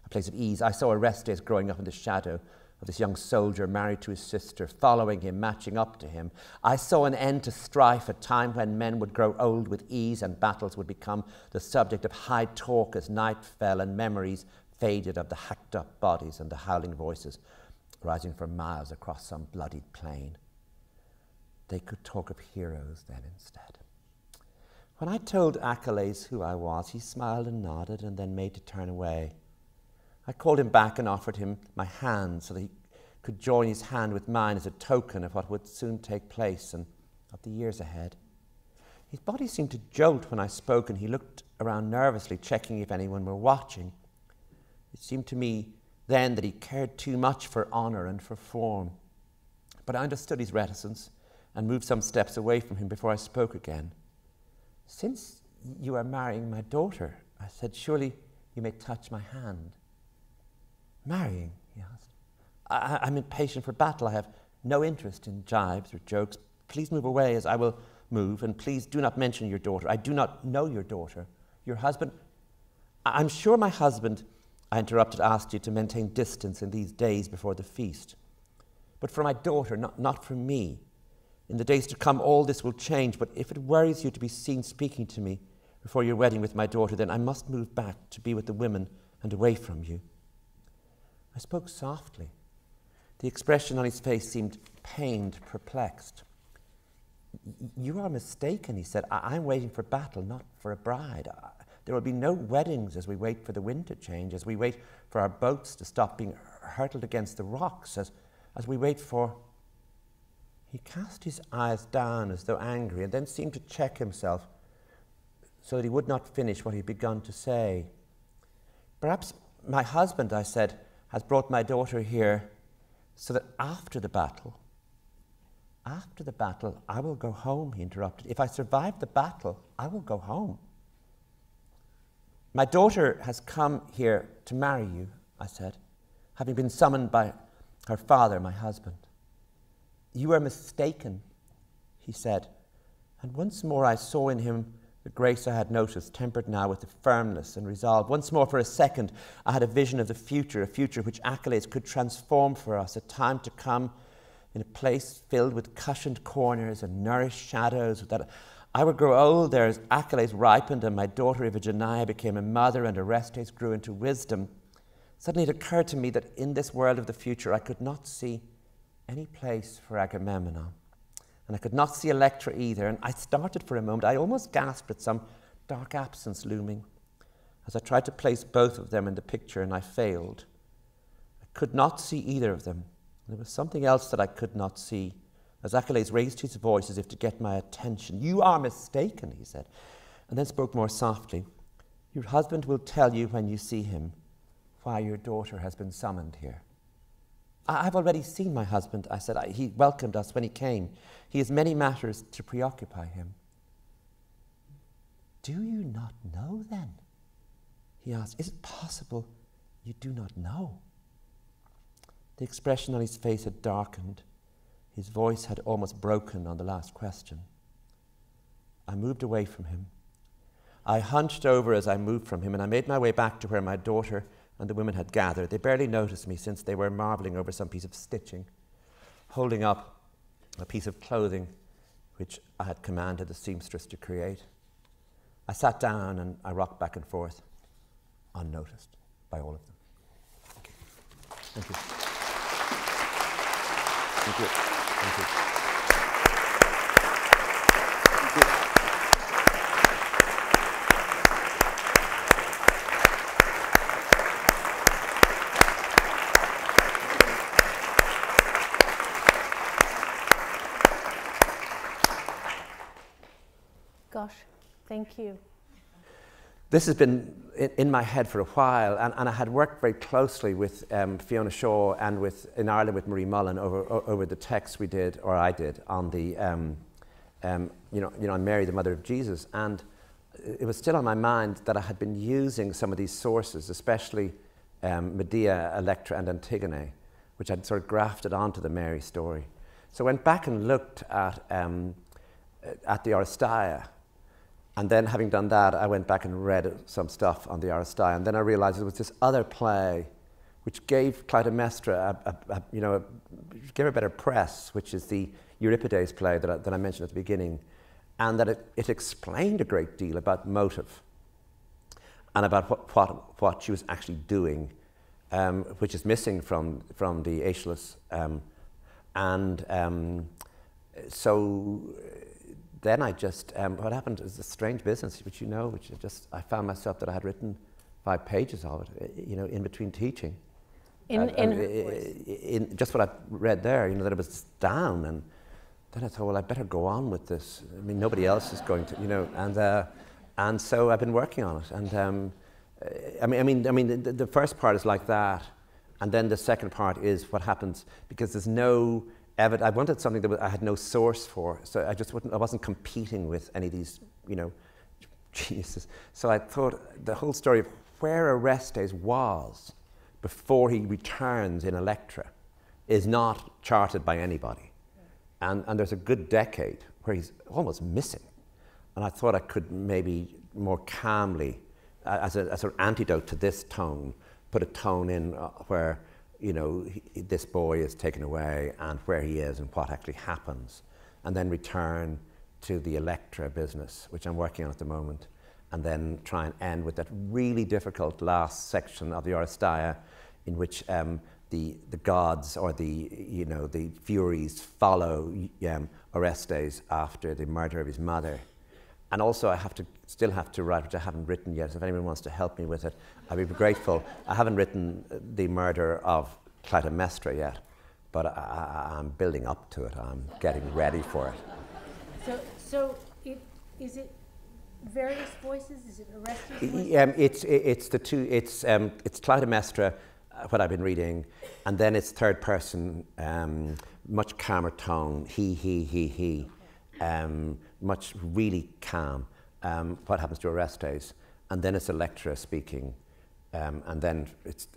a place of ease. I saw Orestes growing up in the shadow of this young soldier married to his sister, following him, matching up to him. I saw an end to strife, a time when men would grow old with ease and battles would become the subject of high talk as night fell and memories faded of the hacked up bodies and the howling voices rising for miles across some bloodied plain. They could talk of heroes then instead. When I told Achilles who I was, he smiled and nodded and then made to turn away. I called him back and offered him my hand so that he could join his hand with mine as a token of what would soon take place and of the years ahead. His body seemed to jolt when I spoke, and he looked around nervously, checking if anyone were watching. It seemed to me then that he cared too much for honour and for form. But I understood his reticence and moved some steps away from him before I spoke again. "Since you are marrying my daughter," I said, "surely you may touch my hand." "Marrying?" he asked. I'm impatient for battle. I have no interest in jibes or jokes. Please move away as I will move, and please do not mention your daughter. I do not know your daughter. Your husband... I'm sure my husband," I interrupted, "asked you to maintain distance in these days before the feast. But for my daughter, not for me. In the days to come, all this will change, but if it worries you to be seen speaking to me before your wedding with my daughter, then I must move back to be with the women and away from you." I spoke softly. The expression on his face seemed pained, perplexed. "You are mistaken," he said. "I'm waiting for battle, not for a bride. There will be no weddings as we wait for the wind to change, as we wait for our boats to stop being hurtled against the rocks, as we wait for..." He cast his eyes down as though angry, and then seemed to check himself so that he would not finish what he had begun to say. "Perhaps my husband," I said, "has brought my daughter here so that after the battle..." "After the battle, I will go home," he interrupted. "If I survive the battle, I will go home." "My daughter has come here to marry you," I said, "having been summoned by her father, my husband." "You are mistaken," he said, and once more I saw in him the grace I had noticed, tempered now with the firmness and resolve. Once more, for a second, I had a vision of the future, a future which Achilles could transform for us, a time to come in a place filled with cushioned corners and nourished shadows, that I would grow old there as Achilles ripened and my daughter Iphigenia became a mother and Orestes grew into wisdom. Suddenly it occurred to me that in this world of the future I could not see any place for Agamemnon. And I could not see Electra either, and I started for a moment. I almost gasped at some dark absence looming as I tried to place both of them in the picture, and I failed. I could not see either of them. There was something else that I could not see, as Achilles raised his voice as if to get my attention. "You are mistaken," he said, and then spoke more softly. "Your husband will tell you when you see him why your daughter has been summoned here." "I've already seen my husband," I said. "He welcomed us when he came. He has many matters to preoccupy him." "Do you not know, then?" he asked. "Is it possible you do not know?" The expression on his face had darkened. His voice had almost broken on the last question. I moved away from him. I hunched over as I moved from him, and I made my way back to where my daughter and the women had gathered. They barely noticed me, since they were marvelling over some piece of stitching, holding up a piece of clothing which I had commanded the seamstress to create. I sat down and I rocked back and forth, unnoticed by all of them. Thank you. Thank you. Thank you. Thank you. Gosh, thank you. This has been in my head for a while, and I had worked very closely with Fiona Shaw and in Ireland with Marie Mullen over the text we did, or I did, on the on Mary, the Mother of Jesus, and it was still on my mind that I had been using some of these sources, especially Medea, Electra, and Antigone, which I'd sort of grafted onto the Mary story. So I went back and looked at the Oresteia. And then, having done that, I went back and read some stuff on the Oresteia. And then I realized there was this other play which gave Clytemnestra gave her better press, which is the Euripides play that I mentioned at the beginning, and that it explained a great deal about motive and about what she was actually doing, which is missing from the Aeschylus. So then I just, what happened is a strange business, which I found myself that I had written 5 pages of it, in between teaching. In just what I read there, that it was down, and then I thought, well, I better go on with this. I mean, nobody else is going to, and so I've been working on it. And the first part is like that, and then the second part is what happens because there's no evidence. I wanted something that I had no source for, so I wasn't competing with any of these, geniuses. So I thought the whole story of where Orestes was before he returns in Electra is not charted by anybody. And there's a good decade where he's almost missing. And I thought I could maybe more calmly, as an antidote to this tone, put a tone in where, this boy is taken away and where he is and what actually happens, and then return to the Electra business, which I'm working on at the moment, and then try and end with that really difficult last section of the Oresteia in which the gods or the Furies follow Orestes after the murder of his mother. And also I still have to write, which I haven't written yet, so if anyone wants to help me with it, I'd be grateful. I haven't written the murder of Clytemnestra yet, but I'm building up to it. I'm getting ready for it. So is it various voices? Is it Orestes' voice? It's the two. It's Clytemnestra, what I've been reading, and then it's third person, much calmer tone. He. Much really calm. What happens to Orestes, and then it's Electra speaking, and then it's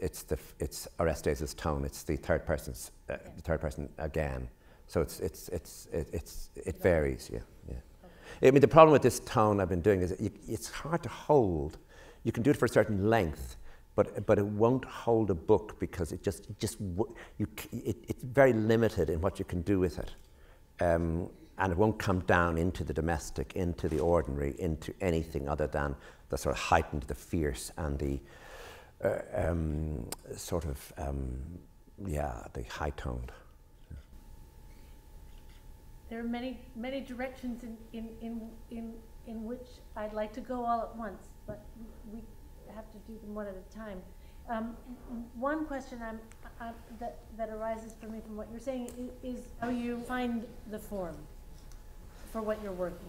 Orestes' tone. It's the third person again. So it varies. Yeah. I mean, the problem with this tone I've been doing is it's hard to hold. You can do it for a certain length, but it won't hold a book because it's very limited in what you can do with it. And it won't come down into the domestic, into the ordinary, into anything other than the sort of heightened, the fierce, and the the high-toned. There are many directions in which I'd like to go all at once, but we have to do them one at a time. One question that arises for me from what you're saying is how you find the form for what you're working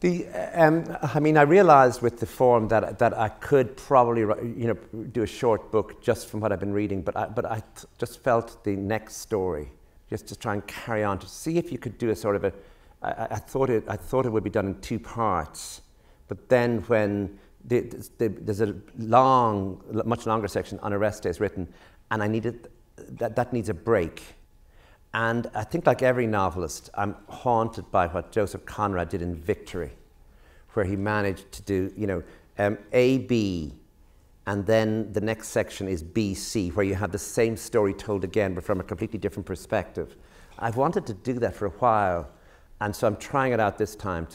on. I realized with the form that I could probably do a short book just from what I've been reading, but I just felt the next story, just to try and carry on, to see if you could do a sort of I thought it would be done in 2 parts, but then when there's a much longer section on Orestes written, and I needed that needs a break. And I think, like every novelist, I'm haunted by what Joseph Conrad did in Victory, where he managed to do, A, B, and then the next section is B, C, where you have the same story told again, but from a completely different perspective. I've wanted to do that for a while, and so I'm trying it out this time.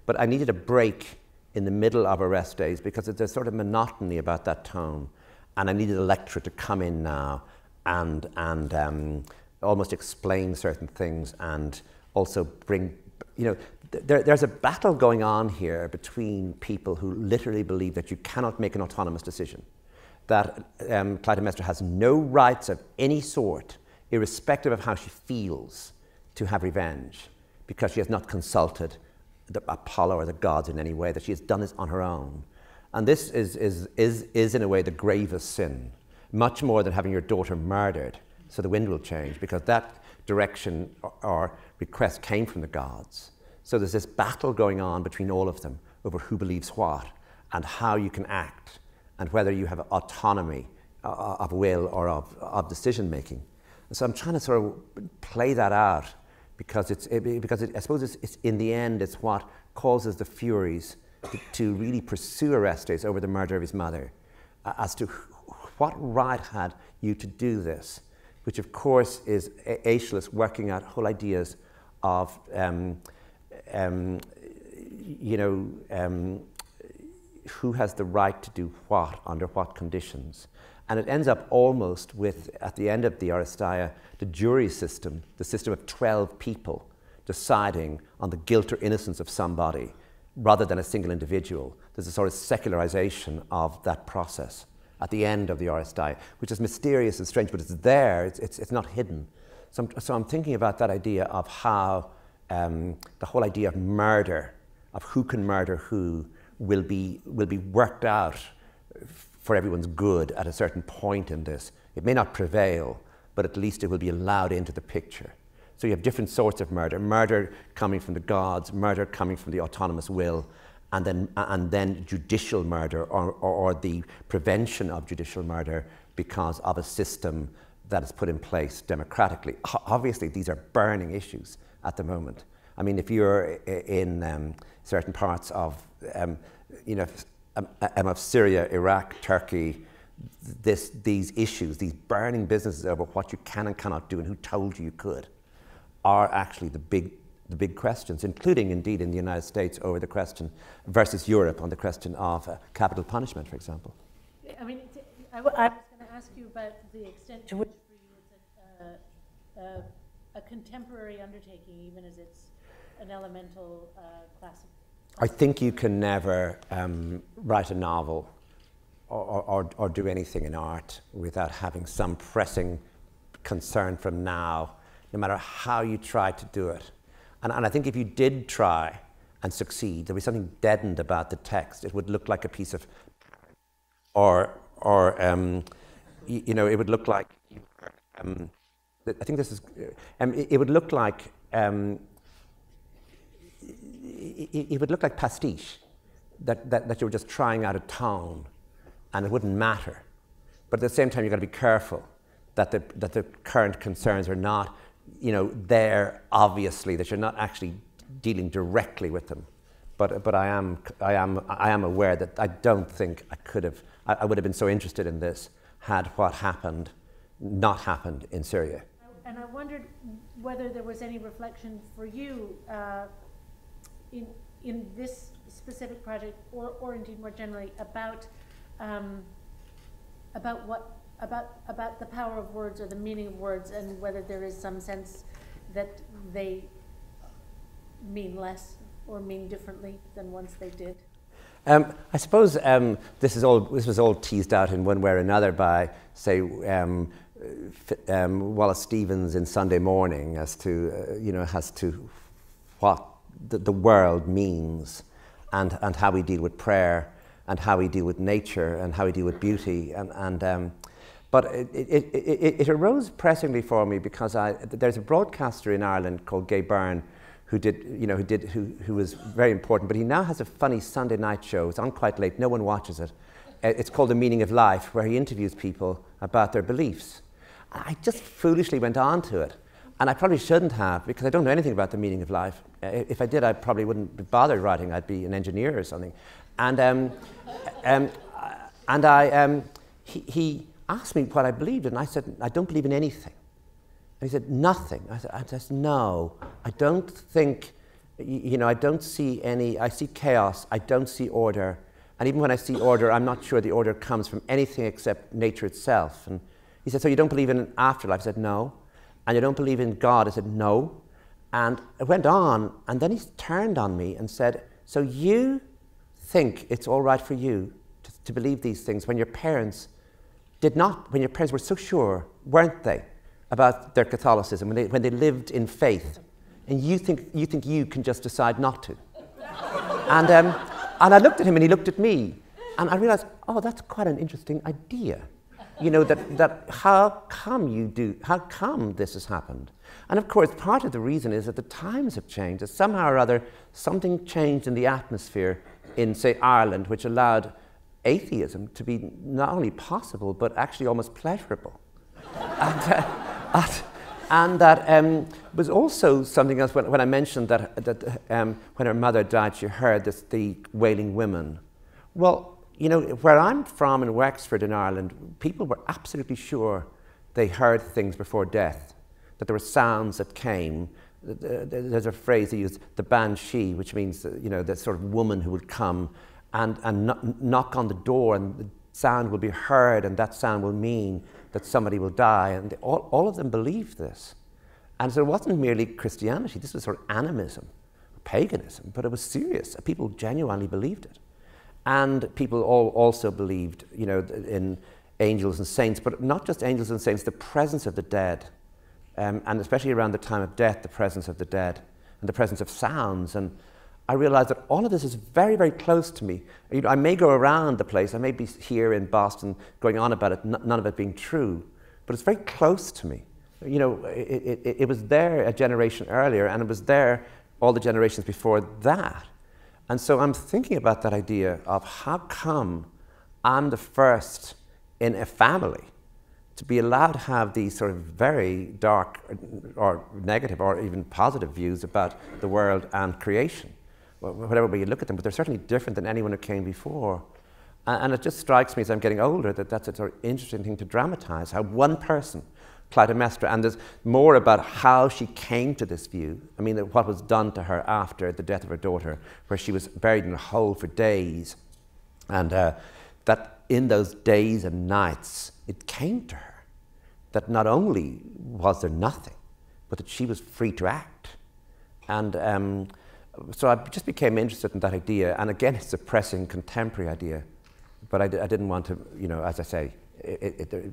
But I needed a break in the middle of Orestes because there's sort of monotony about that tone, and I needed Electra to come in now and almost explain certain things, and also bring, there's a battle going on here between people who literally believe that you cannot make an autonomous decision, that Clytemnestra has no rights of any sort, irrespective of how she feels, to have revenge, because she has not consulted the Apollo or the gods in any way, that she has done this on her own. And this is in a way the gravest sin, much more than having your daughter murdered. So the wind will change, because that direction or request came from the gods. So there's this battle going on between all of them over who believes what and how you can act and whether you have autonomy of will or of decision making. And so I'm trying to sort of play that out because I suppose it's in the end it's what causes the Furies to really pursue Orestes over the murder of his mother, as to What right had you to do this? Which, of course, is Aeschylus working out whole ideas of, who has the right to do what, under what conditions. And it ends up almost with, at the end of the Oresteia, the jury system, the system of 12 people deciding on the guilt or innocence of somebody rather than a single individual. There's a sort of secularization of that process at the end of the Oresteia, which is mysterious and strange, but it's there, it's not hidden. So I'm thinking about that idea of how the whole idea of murder, of who can murder who, will be worked out for everyone's good at a certain point in this. It may not prevail, but at least it will be allowed into the picture. So you have different sorts of murder. Murder coming from the gods, murder coming from the autonomous will, and then judicial murder or the prevention of judicial murder because of a system that is put in place democratically. Obviously, these are burning issues at the moment. I mean, if you're in certain parts of, of Syria, Iraq, Turkey, these issues, these burning businesses over what you can and cannot do and who told you could, are actually the big questions, including indeed in the United States over the question versus Europe on the question of capital punishment, for example. I mean, I was going to ask you about the extent to which for you it's a contemporary undertaking, even as it's an elemental classic. I think you can never write a novel or do anything in art without having some pressing concern from now, no matter how you try to do it. And I think if you did try and succeed, there'd be something deadened about the text. It would look like a piece of, it would look like, I think this is, it would look like, it would look like pastiche, that you were just trying out a tone, and it wouldn't matter. But at the same time, you've got to be careful that the current concerns are not, there obviously, that you're not actually dealing directly with them. But I am aware that I don't think I would have been so interested in this had what happened not happened in Syria. And I wondered whether there was any reflection for you in this specific project, or indeed more generally, about the power of words or the meaning of words, and whether there is some sense that they mean less or mean differently than once they did. I suppose this was all teased out in one way or another by, say, Wallace Stevens in Sunday Morning as to what the world means, and how we deal with prayer, and how we deal with nature, and how we deal with beauty, but it arose pressingly for me because there's a broadcaster in Ireland called Gay Byrne who was very important, but he now has a funny Sunday night show. It's on quite late, no one watches it. It's called The Meaning of Life, where he interviews people about their beliefs. I just foolishly went on to it, and I probably shouldn't have, because I don't know anything about the meaning of life. If I did, I probably wouldn't be bothered writing. I'd be an engineer or something. He asked me what I believed in, and I said, I don't believe in anything. And he said, nothing. I said, no, I don't think, I don't see I see chaos, I don't see order. And even when I see order, I'm not sure the order comes from anything except nature itself. And he said, so you don't believe in an afterlife? I said, no. And you don't believe in God? I said, no. And it went on, and then he turned on me and said, so you think it's all right for you to believe these things when your parents were so sure, weren't they, about their Catholicism, when they lived in faith, and you think you can just decide not to. And I looked at him and he looked at me, and I realized, oh, that's quite an interesting idea. That how come this has happened? And of course, part of the reason is that the times have changed, that somehow or other something changed in the atmosphere in, say, Ireland, which allowed atheism to be not only possible, but actually almost pleasurable. And that was also something else when I mentioned that when her mother died, she heard the wailing women. Well, you know, where I'm from in Wexford in Ireland, people were absolutely sure they heard things before death, that there were sounds that came. There's a phrase they use, the banshee, which means, you know, the sort of woman who would come and knock on the door, and the sound will be heard, and that sound will mean that somebody will die. And all of them believed this. And so it wasn't merely Christianity, this was sort of animism, paganism, but it was serious. People genuinely believed it. And people also believed, you know, in angels and saints, but not just angels and saints, the presence of the dead. And especially around the time of death, the presence of the dead and the presence of sounds. And I realized that all of this is very, very close to me. You know, I may go around the place, I may be here in Boston going on about it, none of it being true, but it's very close to me. You know, it was there a generation earlier, and it was there all the generations before that. And so I'm thinking about that idea of how come I'm the first in a family to be allowed to have these sort of very dark or negative or even positive views about the world and creation, whatever way you look at them, but they're certainly different than anyone who came before. And it just strikes me as I'm getting older that that's a sort of interesting thing to dramatize, how one person, Clytemnestra, and there's more about how she came to this view. I mean, what was done to her after the death of her daughter, where she was buried in a hole for days, and that in those days and nights, it came to her that not only was there nothing, but that she was free to act. And so I just became interested in that idea. And again, it's a pressing contemporary idea, but I didn't want to, you know, as I say,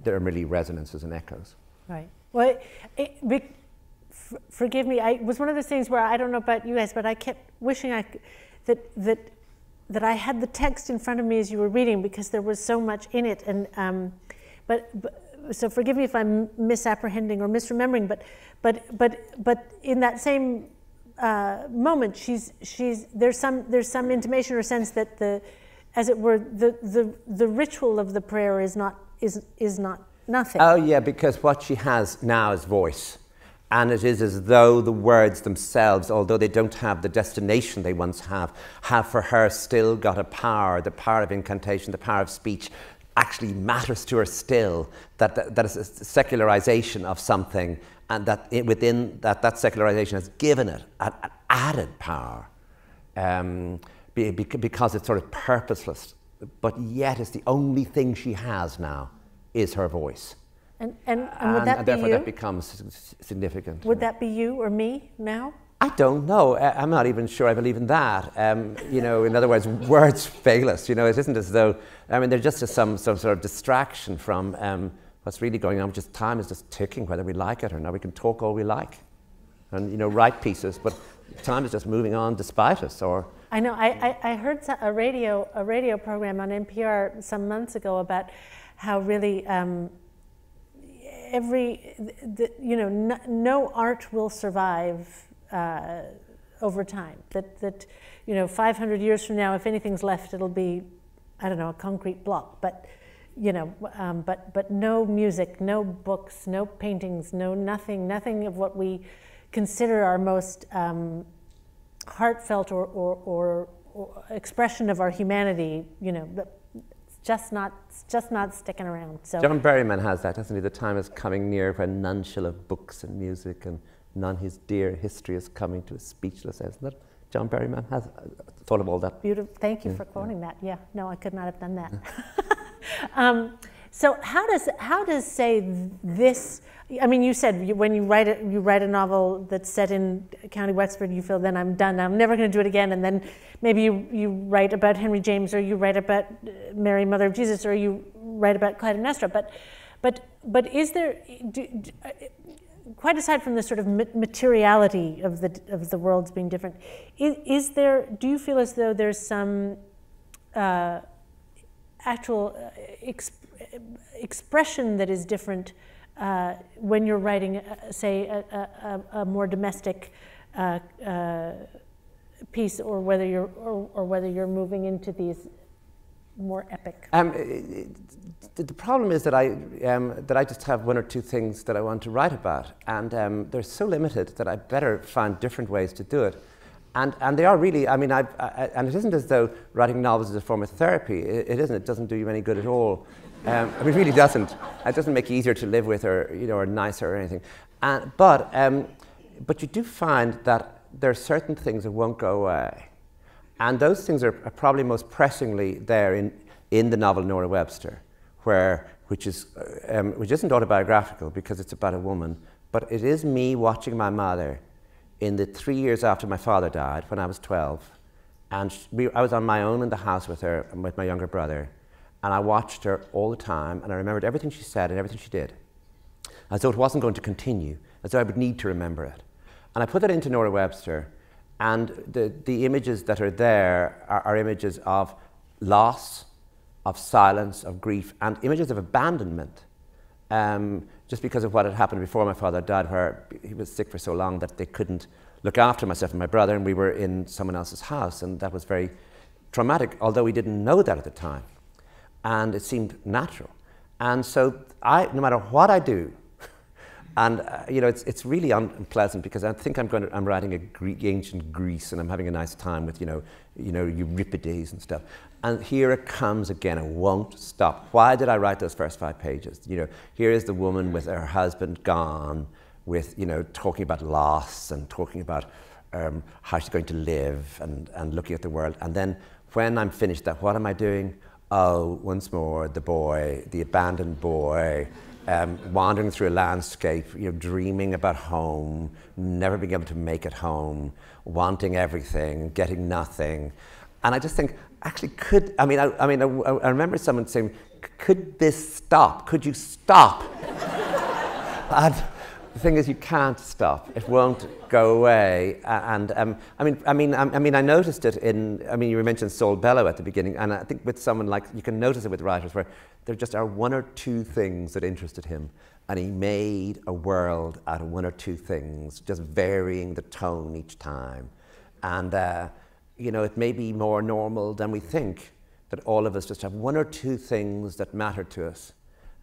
there are really resonances and echoes. Right. Well, forgive me, it was one of those things where I don't know about you guys, but I kept wishing that I had the text in front of me as you were reading, because there was so much in it. And so forgive me if I'm misapprehending or misremembering, but in that same moment, there's some intimation or sense that as it were, the ritual of the prayer is not nothing. Oh yeah, because what she has now is voice. And it is as though the words themselves, although they don't have the destination they once have for her still got a power, the power of incantation, the power of speech, actually matters to her still, that is a secularization of something, and that within that secularization has given it an added power, because it's sort of purposeless, but yet it's the only thing she has now is her voice. And would that be therefore you? that becomes significant. Would that be you or me now? I don't know. I'm not even sure I believe in that. You know, in other words, words fail us. You know, it isn't as though, I mean, they're just some sort of distraction from what's really going on. Just time is just ticking, whether we like it or not. We can talk all we like, and you know, write pieces, but time is just moving on despite us. Or I know. I heard a radio program on NPR some months ago about how really no art will survive over time. That you know, 500 years from now, if anything's left, it'll be, I don't know, a concrete block. But you know, but no music, no books, no paintings, no nothing of what we consider our most heartfelt or expression of our humanity. You know, just not sticking around. So John Berryman has that, doesn't he? The time is coming near when none shall have books and music, and none his dear history is coming to a speechless end. Isn't that John Berryman has thought of all that? Beautiful. Thank you for quoting that. Yeah. No, I could not have done that. So how does say this? I mean, you said when you write a novel that's set in County Wexford, you feel then I'm done. I'm never going to do it again. And then maybe you write about Henry James, or you write about Mary, Mother of Jesus, or you write about Clytemnestra. But is there, quite aside from the sort of materiality of the worlds being different, is there? Do you feel as though there's some actual expression that is different when you're writing, say, a more domestic piece, or whether you're moving into these more epic? The problem is that I just have one or two things that I want to write about, and they're so limited that I better find different ways to do it. And they are really, I mean, and it isn't as though writing novels is a form of therapy. It isn't. It doesn't do you any good at all. I mean, it really doesn't. It doesn't make you easier to live with, or or nicer or anything. But you do find that there are certain things that won't go away, and those things are probably most pressingly there in the novel Nora Webster, which isn't autobiographical because it's about a woman, but it is me watching my mother in the 3 years after my father died, when I was 12, and I was on my own in the house with her and with my younger brother, and I watched her all the time, and I remembered everything she said and everything she did, as though it wasn't going to continue, as though I would need to remember it. And I put that into Nora Webster, and the images that are there are images of loss, of silence, of grief, and images of abandonment. Just because of what had happened before my father died, where he was sick for so long that they couldn't look after myself and my brother, and we were in someone else's house, and that was very traumatic, although we didn't know that at the time. And it seemed natural. And so no matter what I do, and it's really unpleasant, because I think I'm writing ancient Greece, and I'm having a nice time with Euripides and stuff. And here it comes again. It won't stop. Why did I write those first 5 pages? Here is the woman with her husband gone, with talking about loss and talking about how she's going to live and looking at the world. And then when I'm finished that, what am I doing? Oh, once more, the boy, the abandoned boy, wandering through a landscape, dreaming about home, never being able to make it home, wanting everything, getting nothing. And I just think, actually, I remember someone saying, could this stop? Could you stop? And the thing is, you can't stop. It won't go away. And I noticed it you mentioned Saul Bellow at the beginning, and I think with someone like, you can notice it with writers where there just are 1 or 2 things that interested him, and he made a world out of 1 or 2 things, just varying the tone each time. And it may be more normal than we think, that all of us just have 1 or 2 things that matter to us,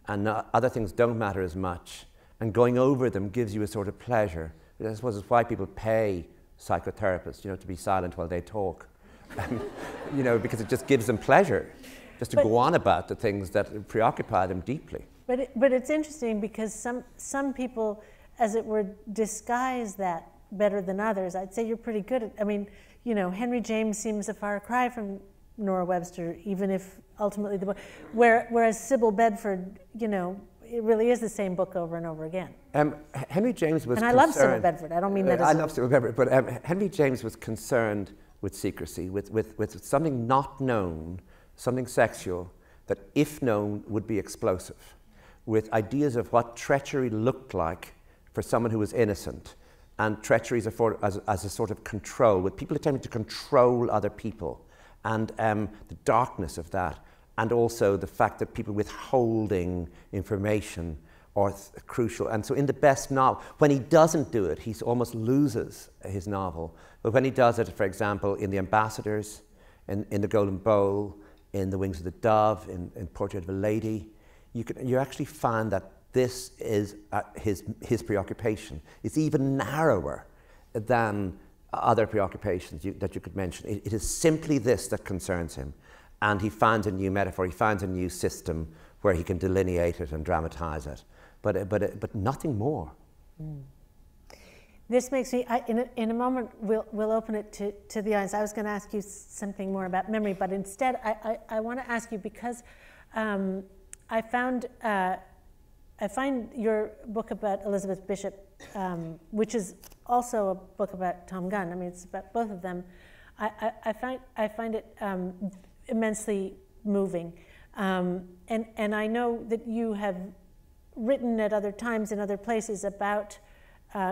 and other things don't matter as much. And going over them gives you a sort of pleasure. I suppose it's why people pay psychotherapists, to be silent while they talk. Because it just gives them pleasure, just to go on about the things that preoccupy them deeply. But it's interesting, because some people, as it were, disguise that better than others. I'd say you're pretty good at, Henry James seems a far cry from Nora Webster, even if ultimately the book, whereas Sybil Bedford, it really is the same book over and over again. Henry James was concerned. And I love Sybil Bedford. I don't mean that as... I love Sybil Bedford, but Henry James was concerned with secrecy, with something not known, something sexual, that if known would be explosive, with ideas of what treachery looked like for someone who was innocent, and treachery as a sort of control, with people attempting to control other people, and the darkness of that. And also the fact that people withholding information are crucial. And so in the best novel, when he doesn't do it, he almost loses his novel. But when he does it, for example, in The Ambassadors, in The Golden Bowl, in The Wings of the Dove, in Portrait of a Lady, you actually find that this is his preoccupation. It's even narrower than other preoccupations that you could mention. It is simply this that concerns him. And he finds a new metaphor, he finds a new system where he can delineate it and dramatize it, but nothing more. Mm. This makes me, in a moment, we'll open it to the audience. I was going to ask you something more about memory, but instead I want to ask you, because I find your book about Elizabeth Bishop, which is also a book about Tom Gunn. It's about both of them. I find it immensely moving, and I know that you have written at other times in other places about,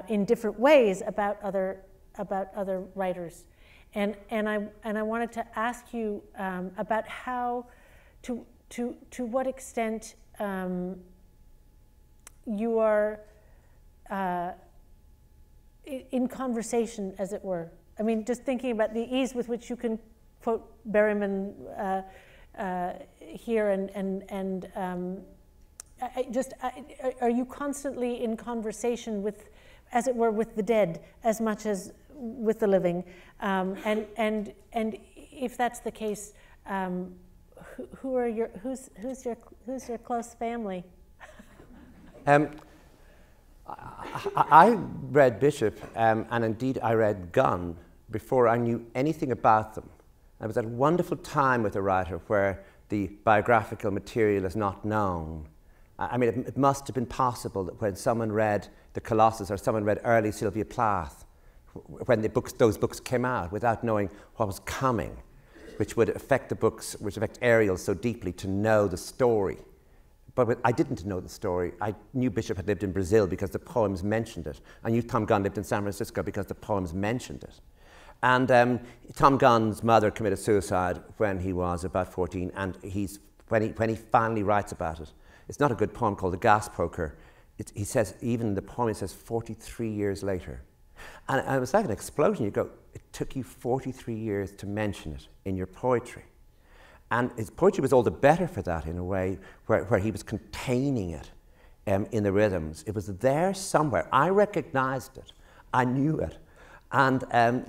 in different ways, about other writers, and I wanted to ask you about how, to what extent you are in conversation, as it were. Just thinking about the ease with which you can quote Berryman here, and are you constantly in conversation with, as it were, with the dead, as much as with the living, and if that's the case, who's your close family? I read Bishop, and indeed I read Gunn before I knew anything about them. It was that wonderful time with a writer where the biographical material is not known. I mean, it must have been possible that when someone read The Colossus or someone read early Sylvia Plath, when those books came out, without knowing what was coming, which would affect the books, which affect Ariel so deeply, to know the story. But I didn't know the story. I knew Bishop had lived in Brazil because the poems mentioned it. I knew Tom Gunn lived in San Francisco because the poems mentioned it. And Tom Gunn's mother committed suicide when he was about 14, and when he finally writes about it, it's not a good poem called The Gas Poker. He says, even in the poem, it says 43 years later. And it was like an explosion. You go, it took you 43 years to mention it in your poetry. And his poetry was all the better for that, in a way, where he was containing it in the rhythms. It was there somewhere. I recognized it. I knew it. And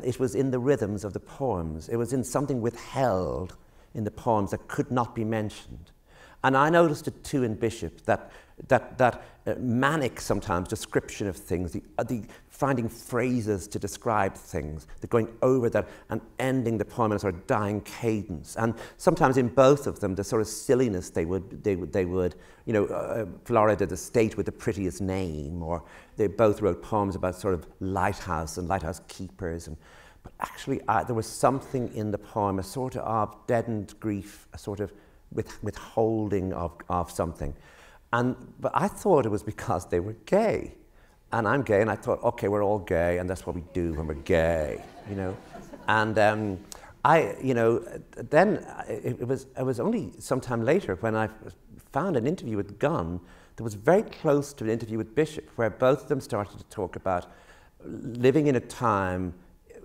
it was in the rhythms of the poems. It was in something withheld in the poems that could not be mentioned. And I noticed it too in Bishop, that manic sometimes description of things, the finding phrases to describe things, the going over that and ending the poem in a sort of dying cadence. And sometimes in both of them, the sort of silliness they would you know, Florida, the state with the prettiest name, or they both wrote poems about sort of lighthouse and lighthouse keepers. But actually, there was something in the poem, a sort of deadened grief, a sort of withholding of something. But I thought it was because they were gay. And I'm gay, and I thought, okay, we're all gay, and that's what we do when we're gay, you know. And then it was only some time later when I found an interview with Gunn that was very close to an interview with Bishop, where both of them started to talk about living in a time,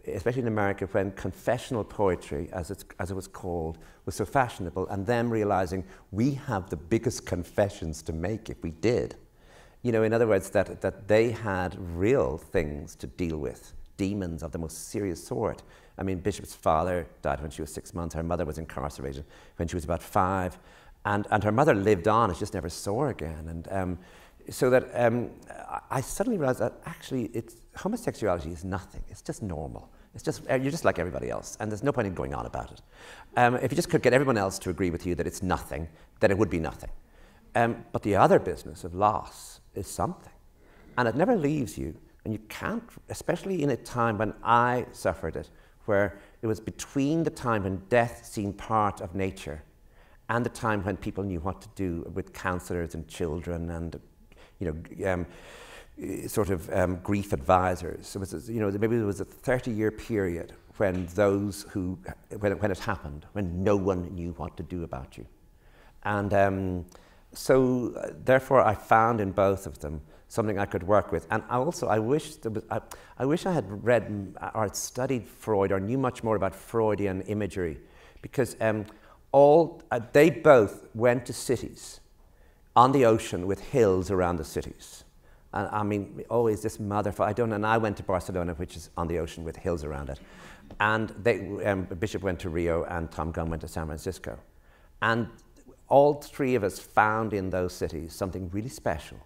especially in America, when confessional poetry, as it was called, was so fashionable, and them realizing we have the biggest confessions to make if we did. You know, in other words, that they had real things to deal with, demons of the most serious sort. I mean, Bishop's father died when she was 6 months. Her mother was incarcerated when she was about 5. And her mother lived on, and she just never saw her again. And so that I suddenly realized that actually homosexuality is nothing. It's just normal. It's just, you're just like everybody else, and there's no point in going on about it. If you just could get everyone else to agree with you that it's nothing, then it would be nothing. But the other business of loss is something. And it never leaves you, and you can't, especially in a time when I suffered it, where it was between the time when death seemed part of nature and the time when people knew what to do with counselors and children and, you know, grief advisors. It was, you know, maybe there was a 30-year period when when it happened, when no one knew what to do about you. And so therefore I found in both of them something I could work with. And I wish I had read or studied Freud or knew much more about Freudian imagery, because they both went to cities on the ocean with hills around the cities. And I mean, always this and I went to Barcelona, which is on the ocean with hills around it. And Bishop went to Rio and Tom Gunn went to San Francisco. And all three of us found in those cities something really special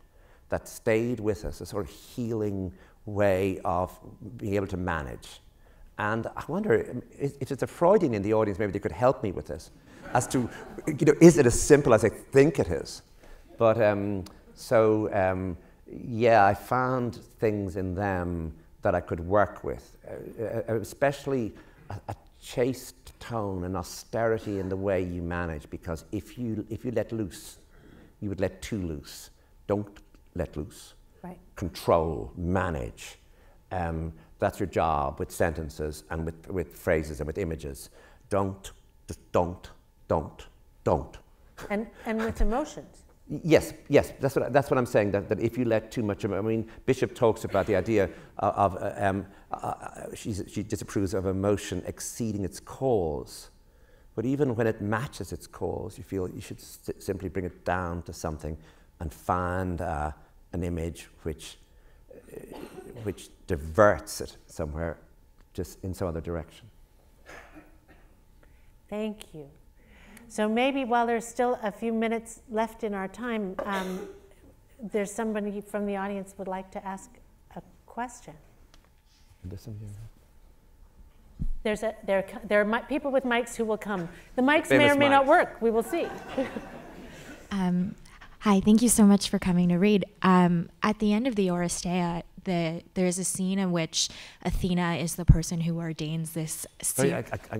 that stayed with us, a sort of healing way of being able to manage. And I wonder, if it's a Freudian in the audience, maybe they could help me with this, as to, you know, is it as simple as I think it is? But yeah, I found things in them that I could work with, especially a chaste tone and austerity in the way you manage, because if you let loose, you would let too loose. Don't let loose. Right. Control, manage. That's your job with sentences and with phrases and with images. Just don't. And with emotions. Yes, that's what I'm saying, that if you let too much, I mean, Bishop talks about the idea of she disapproves of emotion exceeding its cause. But even when it matches its cause, you feel you should simply bring it down to something and find an image which diverts it somewhere just in some other direction. Thank you. So maybe while there's still a few minutes left in our time, there's somebody from the audience would like to ask a question. There are people with mics who will come. The mics may or may not work. We will see. Hi, thank you so much for coming to read. At the end of the Oresteia, there's a scene in which Athena is the person who ordains this.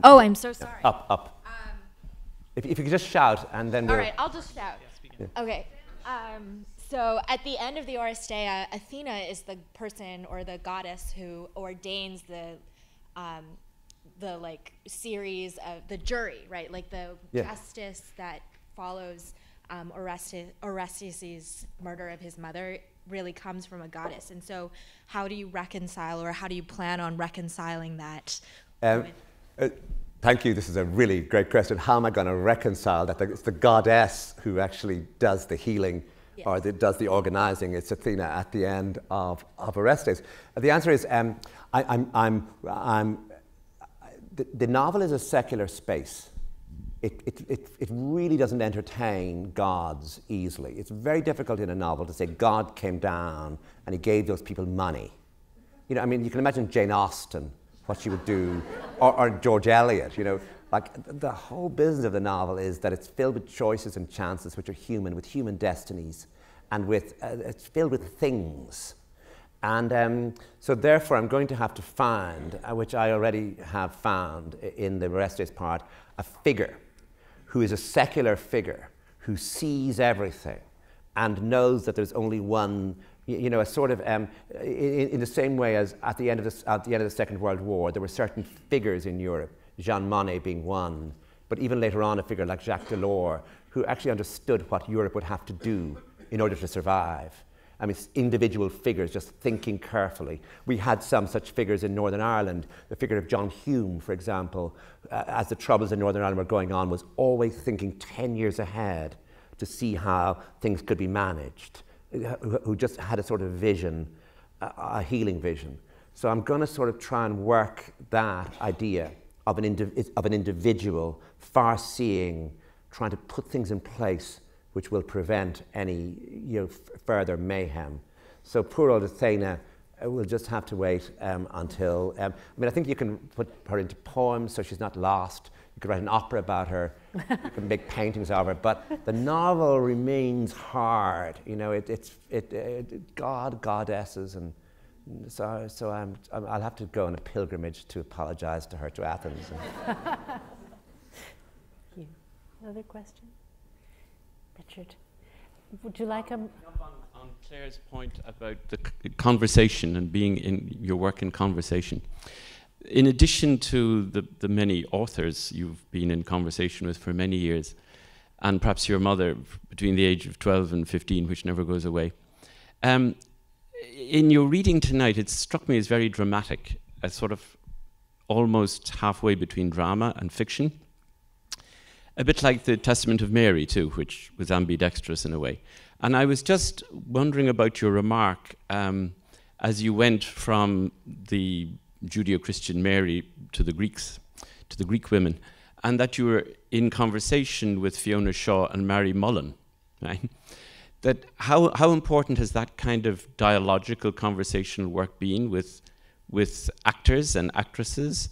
Oh, I'm so sorry. Up. If you could just shout, and then all right, I'll just shout. Yeah. Okay. So at the end of the Oresteia, Athena is the person or the goddess who ordains the like series of the jury, right? Like the justice that follows Orestes' murder of his mother really comes from a goddess. And so how do you reconcile, or how do you plan on reconciling that? Thank you. This is a really great question. How am I going to reconcile that it's the goddess who actually does the healing, yes, or does the organizing? It's Athena at the end of Orestes. The answer is the novel is a secular space. It really doesn't entertain gods easily. It's very difficult in a novel to say God came down and he gave those people money. You know, I mean, you can imagine Jane Austen, what she would do, or George Eliot, you know. Like, the whole business of the novel is that it's filled with choices and chances which are human, with human destinies, and with it's filled with things. And so therefore I'm going to have to find, which I already have found in the Orestes part, a figure who is a secular figure, who sees everything and knows that there's only one, you know, a sort of, in the same way as at the end of the Second World War, there were certain figures in Europe, Jean Monnet being one, but even later on a figure like Jacques Delors, who actually understood what Europe would have to do in order to survive. I mean, individual figures just thinking carefully. We had some such figures in Northern Ireland. The figure of John Hume, for example, as the troubles in Northern Ireland were going on, was always thinking 10 years ahead to see how things could be managed, who just had a sort of vision, a healing vision. So I'm going to sort of try and work that idea of an individual, far-seeing, trying to put things in place which will prevent any further mayhem. So poor old Athena will just have to wait until... I mean, I think you can put her into poems so she's not lost. You could write an opera about her. You can make paintings of her. But the novel remains hard. You know, goddesses, and so I'll have to go on a pilgrimage to apologize to her, to Athens. Thank you. Another question? Richard, would you like on Claire's point about the conversation and being in your work in conversation? In addition to the many authors you've been in conversation with for many years, and perhaps your mother between the age of 12 and 15, which never goes away, in your reading tonight, it struck me as very dramatic, as sort of almost halfway between drama and fiction. A bit like the Testament of Mary, too, which was ambidextrous in a way. And I was just wondering about your remark as you went from the Judeo-Christian Mary to the Greeks, to the Greek women, and that you were in conversation with Fiona Shaw and Mary Mullen, right? That how important has that kind of dialogical conversational work been with actors and actresses,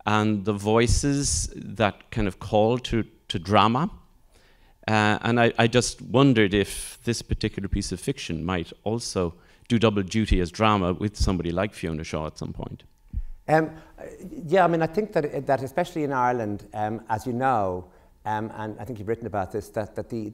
and the voices that kind of call to drama? And I just wondered if this particular piece of fiction might also do double duty as drama with somebody like Fiona Shaw at some point. Yeah, I mean, I think that especially in Ireland, as you know, and I think you've written about this, that the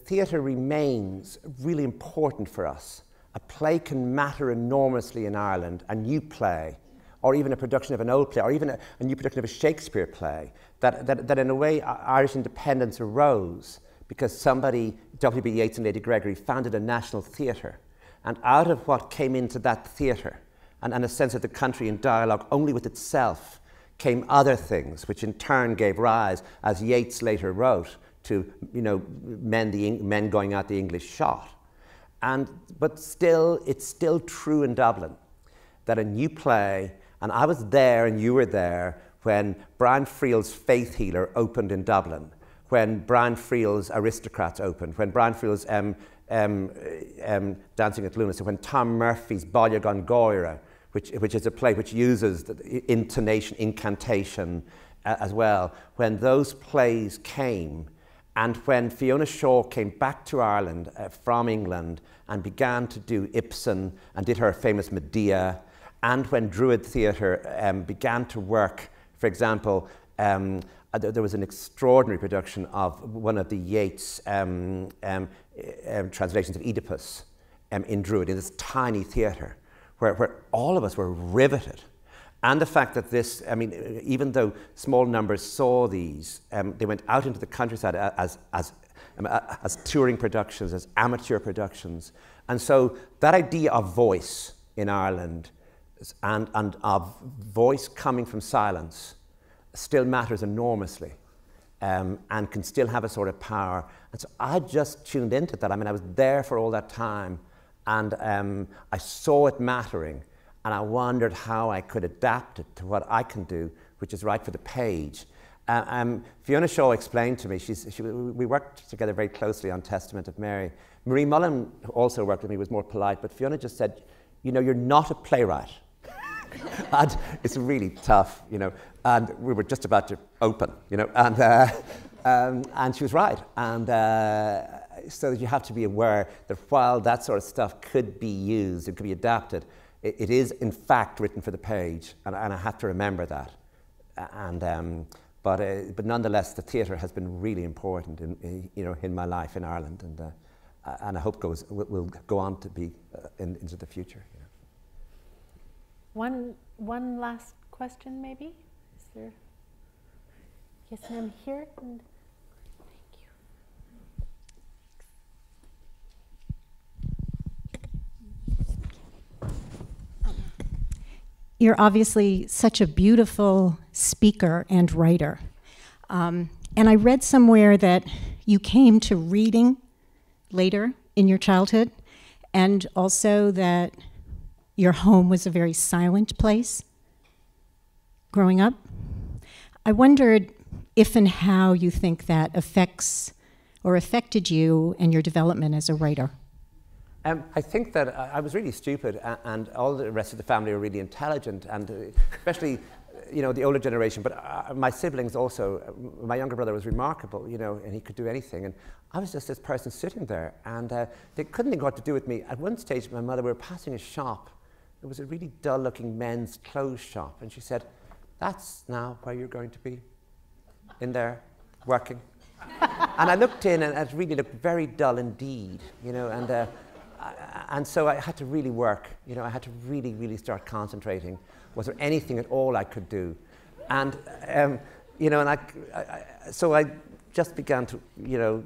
theatre remains really important for us. A play can matter enormously in Ireland, a new play, or even a production of an old play, or even a new production of a Shakespeare play, that in a way Irish independence arose because somebody, W.B. Yeats and Lady Gregory, founded a national theatre. And out of what came into that theatre, and a sense of the country in dialogue only with itself, came other things, which in turn gave rise, as Yeats later wrote, to men going out the English shot. But still, it's still true in Dublin that a new play, and I was there and you were there when Brian Friel's Faith Healer opened in Dublin, when Brian Friel's Aristocrats opened, when Brian Friel's Dancing at Lunacy, when Tom Murphy's Báile gan Goire, which is a play which uses the incantation as well, when those plays came, and when Fiona Shaw came back to Ireland from England and began to do Ibsen and did her famous Medea, and when Druid Theatre began to work, for example, there was an extraordinary production of one of the Yeats translations of Oedipus in Druid, in this tiny theatre, where all of us were riveted. And the fact that this, I mean, even though small numbers saw these, they went out into the countryside as touring productions, as amateur productions. And so that idea of voice in Ireland and of voice coming from silence still matters enormously, and can still have a sort of power. And so I just tuned into that. I mean, I was there for all that time, and I saw it mattering, and I wondered how I could adapt it to what I can do, which is write for the page. Fiona Shaw explained to me, we worked together very closely on Testament of Mary. Marie Mullen also worked with me, was more polite, but Fiona just said, you know, you're not a playwright. And it's really tough, you know, and we were just about to open, you know, and she was right. And so you have to be aware that while that sort of stuff could be used, it could be adapted, it is in fact written for the page, and I have to remember that. But nonetheless, the theatre has been really important in my life in Ireland, and I hope will go on to be into the future. You know. One last question, maybe? Is there? Yes, ma'am, here. And You're obviously such a beautiful speaker and writer. And I read somewhere that you came to reading later in your childhood, and also that your home was a very silent place growing up. I wondered if and how you think that affects or affected you and your development as a writer. I think that I was really stupid, and all the rest of the family were really intelligent, and especially, you know, the older generation. But my siblings also. My younger brother was remarkable, you know, and he could do anything. And I was just this person sitting there, and they couldn't think what to do with me. At one stage, my mother, we were passing a shop. It was a really dull-looking men's clothes shop, and she said, "That's now where you're going to be, in there, working." And I looked in, and it really looked very dull indeed, you know, and so I had to really work, you know, I had to really, really start concentrating. Was there anything at all I could do? And, you know, and so I just began to, you know,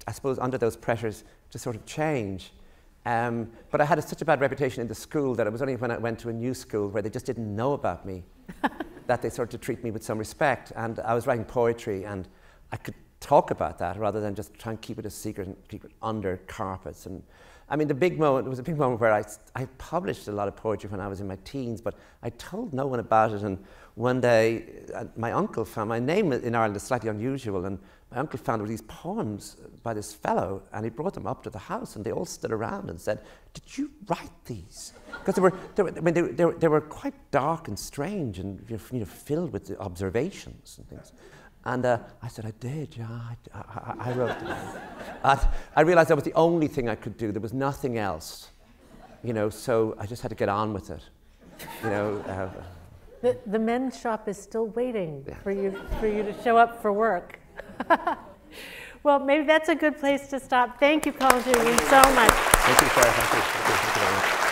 I suppose under those pressures to sort of change. But I had such a bad reputation in the school that it was only when I went to a new school where they just didn't know about me that they started to treat me with some respect. And I was writing poetry, and I could talk about that rather than just try and keep it a secret and keep it under carpets. And I mean, it was a big moment where I published a lot of poetry when I was in my teens, but I told no one about it. And one day, my uncle found, my name in Ireland is slightly unusual, and my uncle found these poems by this fellow, and he brought them up to the house, and they all stood around and said, "Did you write these?" Because they were quite dark and strange, and you know, filled with observations and things. And I said, "I did, yeah, I wrote them." I realized that was the only thing I could do. There was nothing else, you know, so I just had to get on with it, you know. The men's shop is still waiting for you to show up for work. Well, maybe that's a good place to stop. Thank you, Colm Tóibín, so much. Thank you, Sarah. Thank you very much.